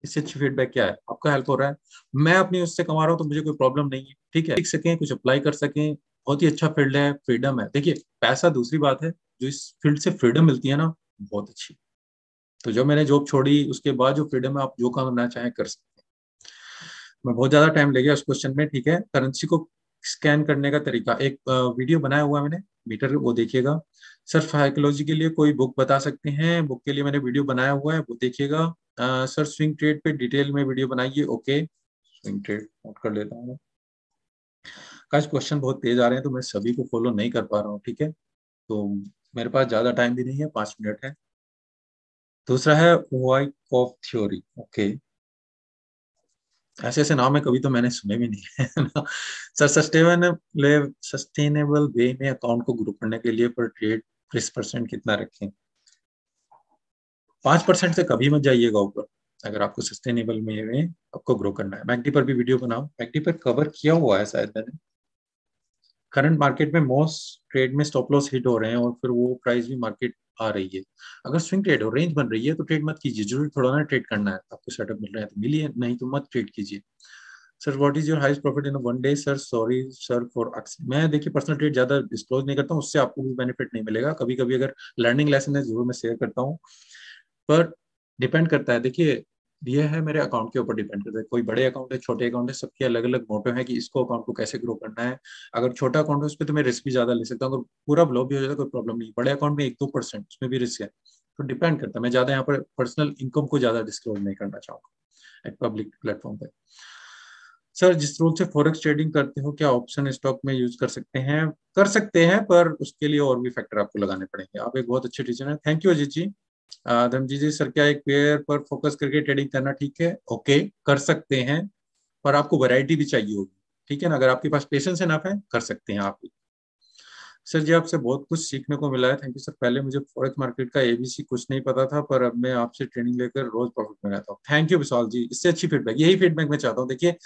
इससे अच्छी फीडबैक क्या है, आपका हेल्प हो रहा है, मैं अपनी उससे कमा रहा हूँ, तो मुझे कोई प्रॉब्लम नहीं है, ठीक है, सीख सकें, कुछ अप्लाई कर सकें। बहुत ही अच्छा फील्ड है, फ्रीडम है, देखिए पैसा दूसरी बात है, जो इस फील्ड से फ्रीडम मिलती है ना, बहुत अच्छी। तो जब मैंने जॉब छोड़ी उसके बाद जो फ्रीडम है, आप जो काम करना चाहें कर सकते हैं। मैं बहुत ज्यादा टाइम ले गया उस क्वेश्चन में, ठीक है। करेंसी को स्कैन करने का तरीका, एक वीडियो बनाया हुआ है मैंने, मीटर, वो देखिएगा। सर साइकोलॉजी के लिए कोई बुक बता सकते हैं, बुक के लिए मैंने वीडियो बनाया हुआ है, वो देखिएगा। सर स्विंग ट्रेड पे डिटेल में वीडियो बनाइए, ओके, स्विंग ट्रेड नोट कर लेता हूँ। काश क्वेश्चन बहुत तेज आ रहे हैं, तो मैं सभी को फॉलो नहीं कर पा रहा हूँ, ठीक है, तो मेरे पास ज्यादा टाइम भी नहीं है, 5 मिनट है। दूसरा है वाइट ऑफ थ्योरी, ओके, ऐसे ऐसे नाम है, कभी तो मैंने सुने भी नहीं है ना। सर सस्टेनेबल वे में अकाउंट को ग्रो करने के लिए पर ट्रेड रिस्क परसेंट कितना रखें। 5% से कभी मत जाइएगा ऊपर, अगर आपको सस्टेनेबल में आपको ग्रो करना है। मैकडी पर भी वीडियो बनाओ, मैकडी पर कवर किया हुआ है शायद मैंने। करंट मार्केट में मोस्ट ट्रेड में स्टॉप लॉस हिट हो रहे हैं, और फिर वो प्राइस भी मार्केट आ रही है। अगर स्विंग ट्रेड हो, रेंज बन रही है, तो ट्रेड मत कीजिए, जरूर थोड़ा ना ट्रेड करना है, आपको सेटअप मिल रहा है तो मिलिए, नहीं तो मत ट्रेड कीजिए। Sir what is your highest profit in one day, sir sorry sir for मैं देखिए पर्सनल ट्रेड ज्यादा डिस्क्लोज नहीं करता हूँ, उससे आपको भी बेनिफिट नहीं मिलेगा, कभी कभी अगर लर्निंग लेसन है जरूर मैं शेयर करता हूँ, पर डिपेंड करता है, देखिए ये है मेरे अकाउंट के ऊपर डिपेंड करता है, कोई बड़े अकाउंट है छोटे अकाउंट है, सबके अलग अलग मोटो है कि इसको अकाउंट को कैसे ग्रो करना है। अगर छोटा अकाउंट है उस पर तो मैं रिस्क भी ज्यादा ले सकता हूँ, अगर पूरा ब्लॉक भी हो जाता है कोई प्रॉब्लम नहीं, बड़े अकाउंट में 1-2% उसमें भी रिस्क है, तो डिपेंड करता है, मैं ज्यादा यहाँ पर पर्सनल इनकम को ज्यादा डिस्क्लोज नहीं करना चाहूंगा एक पब्लिक प्लेटफॉर्म पे। सर जिस रूल से फॉरेक्स ट्रेडिंग करते हो, क्या ऑप्शन स्टॉक में यूज कर सकते हैं, कर सकते हैं, पर उसके लिए और भी फैक्टर आपको लगाने पड़ेंगे। आप एक बहुत अच्छे टीचर हैं, thank you Ajit ji. Dharamjit ji, sir क्या एक पेयर पर फोकस करके ट्रेडिंग करना ठीक है, ओके, कर सकते हैं, पर आपको वैरायटी भी चाहिए होगी, ठीक है ना, अगर आपके पास पेशेंस एनफ है कर सकते हैं आप भी। सर जी आपसे बहुत कुछ सीखने को मिला है, थैंक यू सर, पहले मुझे फॉरेक्स मार्केट का एबीसी कुछ नहीं पता था, पर अब मैं आपसे ट्रेनिंग लेकर रोज प्रॉफिट में रहता हूँ, थैंक यू विशाल जी, इससे अच्छी फीडबैक, यही फीडबैक मैं चाहता हूँ, देखिए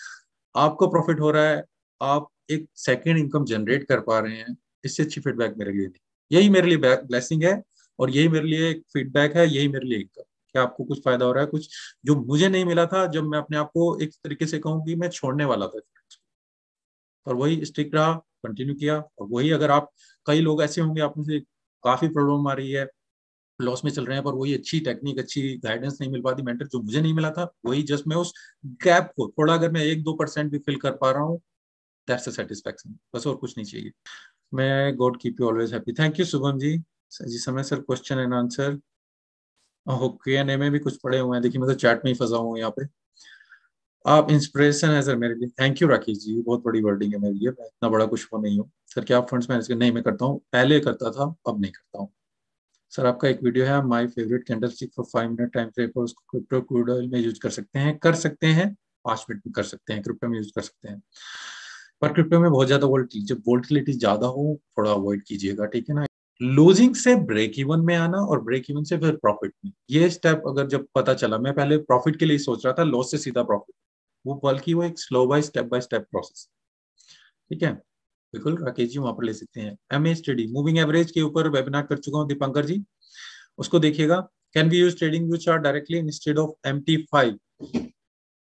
आपको प्रॉफिट हो रहा है, आप एक सेकेंड इनकम जनरेट कर पा रहे हैं, इससे अच्छी फीडबैक मेरे लिए नहीं, यही मेरे लिए ब्लेसिंग है, और यही मेरे लिए एक फीडबैक है, यही मेरे लिए इनकम, कि आपको कुछ फायदा हो रहा है, कुछ जो मुझे नहीं मिला था जब मैं अपने आप को एक तरीके से कहूँ कि मैं छोड़ने वाला था, और वही स्टिक रहा, कंटिन्यू किया, और वही अगर आप, कई लोग ऐसे होंगे आप में से काफी प्रॉब्लम आ रही है, लॉस में चल रहे हैं, पर वही अच्छी टेक्निक अच्छी गाइडेंस नहीं मिल पाती, मेंटर जो मुझे नहीं मिला था, वही जस्ट मैं उस गैप को थोड़ा, अगर मैं 1-2% भी फिल कर पा रहा हूँ, दैट्स अ सेटिस्फैक्शन, बस और कुछ नहीं चाहिए। मैं God keep you always happy, thank you Shubham ji. Sir ji समय sir question and answer, Q&A में भी कुछ पड़े हुए हैं, देखिए मैं तो चैट में ही फंसा हूँ यहाँ पे। आप इंस्पिरेशन है सर मेरे लिए, थैंक यू राकेश जी, बहुत बड़ी वर्डिंग है मेरे लिए, मैं इतना बड़ा कुछ वो नहीं हूँ। सर क्या आप फंड्स मैनेज कर, नहीं मैं करता हूँ, पहले करता था अब नहीं करता हूँ। सर आपका एक वीडियो है my favourite candle stick for 5 minute time frame पर, उसको क्रिप्टो क्रूड ऑयल में यूज कर सकते हैं, कर सकते हैं, 5 मिनट में कर सकते हैं, क्रिप्टो में यूज कर सकते हैं, पर क्रिप्टो में बहुत ज्यादा वोल्टिलिटी, जब वोल्टिलिटी ज्यादा हो थोड़ा अवॉइड कीजिएगा, ठीक है ना। लूजिंग से ब्रेक इवन में आना और ब्रेक इवन से फिर प्रॉफिट में, ये स्टेप अगर जब पता चला, मैं पहले प्रॉफिट के लिए सोच रहा था, लॉस से सीधा प्रॉफिट, वो बल्कि वो एक स्लो बाय स्टेप प्रोसेस। ठीक है, बिल्कुल राकेश जी वहां पर ले सकते हैं। एमए स्टडी मूविंग एवरेज के ऊपर वेबिनार कर चुका हूँ दीपंकर जी, उसको देखिएगा। Can be use trading view chart directly instead of MT5?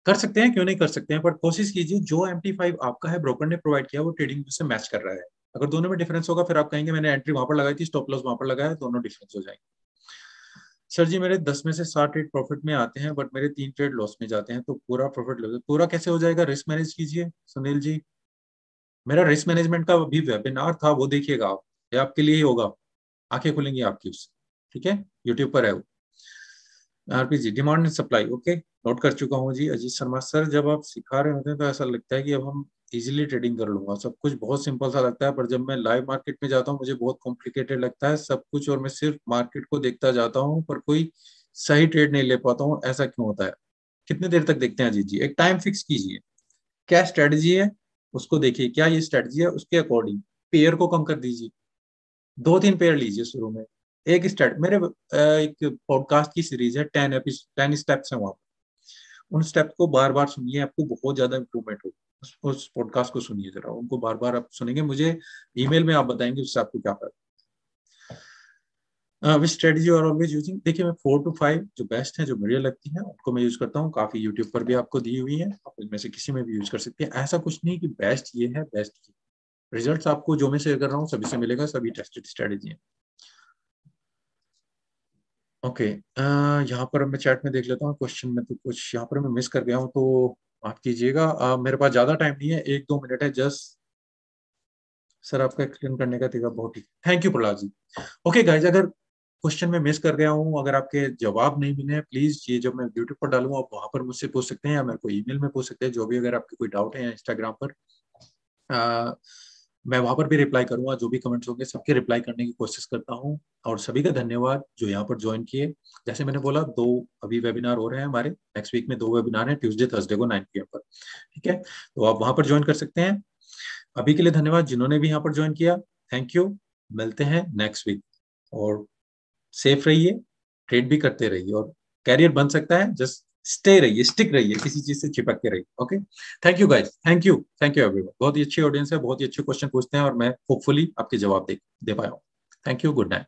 कर सकते हैं, क्यों नहीं कर सकते हैं, पर कोशिश कीजिए जो MT5 आपका है ब्रोकर ने प्रोवाइड किया वो ट्रेडिंग व्यू से मैच कर रहा है। अगर दोनों में डिफरेंस होगा फिर आप कहेंगे मैंने एंट्री वहां पर लगाई थी, स्टॉप लॉस वहां पर लगाया, दोनों डिफरेंस हो जाएंगे। सर जी मेरे 10 में से 7 ट्रेड प्रॉफिट में आते हैं बट मेरे 3 ट्रेड लॉस में जाते हैं, तो पूरा प्रॉफिट लॉस पूरा कैसे हो जाएगा? रिस्क मैनेज कीजिए सुनील जी। मेरा रिस्क मैनेजमेंट का अभी वेबिनार था, वो देखिएगा आप, ये आपके लिए ही होगा, आंखें खुलेंगी आपकी उससे। ठीक है, यूट्यूब पर है वो। RP ji demand and supply, okay, note कर चुका हूँ जी। अजीत शर्मा सर जब आप सिखा रहे होते हैं तो ऐसा लगता है कि अब हम इजीली ट्रेडिंग कर लूंगा, सब कुछ बहुत सिंपल सा लगता है, पर जब मैं लाइव मार्केट में जाता हूँ मुझे बहुत कॉम्प्लिकेटेड लगता है सब कुछ, और मैं सिर्फ मार्केट को देखता जाता हूँ पर कोई सही ट्रेड नहीं ले पाता हूँ, ऐसा क्यों होता है? कितनी देर तक देखते हैं अजीत जी? एक टाइम फिक्स कीजिए, क्या स्ट्रेटजी है उसको देखिए, क्या ये स्ट्रेटजी है, उसके अकॉर्डिंग पेयर को कम कर दीजिए, 2-3 पेयर लीजिए शुरू में। एक स्टेप मेरे एक पॉडकास्ट की सीरीज है, 10 स्टेप्स है वहां पर, उन स्टेप को बार बार सुनिए, आपको बहुत ज्यादा इंप्रूवमेंट होगी। उस पॉडकास्ट को सुनिए जरा, उनको बार बार आप सुनेंगे, मुझे ईमेल में आप बताएंगे उससे आपको क्या फर्क। विच स्ट्रेटजी और ऑलवेज यूजिंग, देखिए मैं 4 to 5 जो बेस्ट है, जो बढ़िया लगती है उनको मैं यूज करता हूँ, काफी यूट्यूब पर भी आपको दी हुई है, आप इनमें से किसी में भी यूज कर सकते हैं, ऐसा कुछ नहीं कि बेस्ट ये है बेस्ट ये। रिजल्ट्स आपको जो मैं शेयर कर रहा हूँ सभी से मिलेगा, सभी टेस्टेड स्ट्रेटेजी है। ओके, यहाँ पर मैं चैट में देख लेता हूँ क्वेश्चन में, तो कुछ यहाँ पर मैं मिस कर गया हूँ तो माफ कीजिएगा। मेरे पास ज्यादा टाइम नहीं है, 1-2 मिनट है जस्ट। सर आपका एक्सप्लेन करने का तरीका बहुत ठीक, thank you Prahlad ji. Okay guys, अगर क्वेश्चन में मिस कर गया हूँ, अगर आपके जवाब नहीं मिले हैं, प्लीज ये जब मैं यूट्यूब पर डालूंगा आप वहां पर मुझसे पूछ सकते हैं, या मेरे को ईमेल में पूछ सकते हैं, जो भी अगर आपके कोई डाउट है, या इंस्टाग्राम पर मैं वहां पर भी रिप्लाई करूंगा, जो भी कमेंट्स होंगे सबके रिप्लाई करने की कोशिश करता हूँ। और सभी का धन्यवाद जो यहाँ पर ज्वाइन किए। जैसे मैंने बोला, 2 अभी वेबिनार हो रहे हैं हमारे, नेक्स्ट वीक में 2 वेबिनार हैं, ट्यूसडे थर्सडे को 9 PM पर। ठीक है, तो आप वहां पर ज्वाइन कर सकते हैं। अभी के लिए धन्यवाद जिन्होंने भी यहाँ पर ज्वाइन किया, थैंक यू। मिलते हैं नेक्स्ट वीक, और सेफ रहिए, ट्रेड भी करते रहिए, और कैरियर बन सकता है, जस्ट स्टे रहिए, स्टिक रहिए, किसी चीज से चिपक के रहिए। Okay, thank you guys, thank you everyone, बहुत ही अच्छी ऑडियंस है, बहुत ही अच्छे क्वेश्चन पूछते हैं, और मैं होपफुली आपके जवाब दे दे पाया हूँ। Thank you, good night.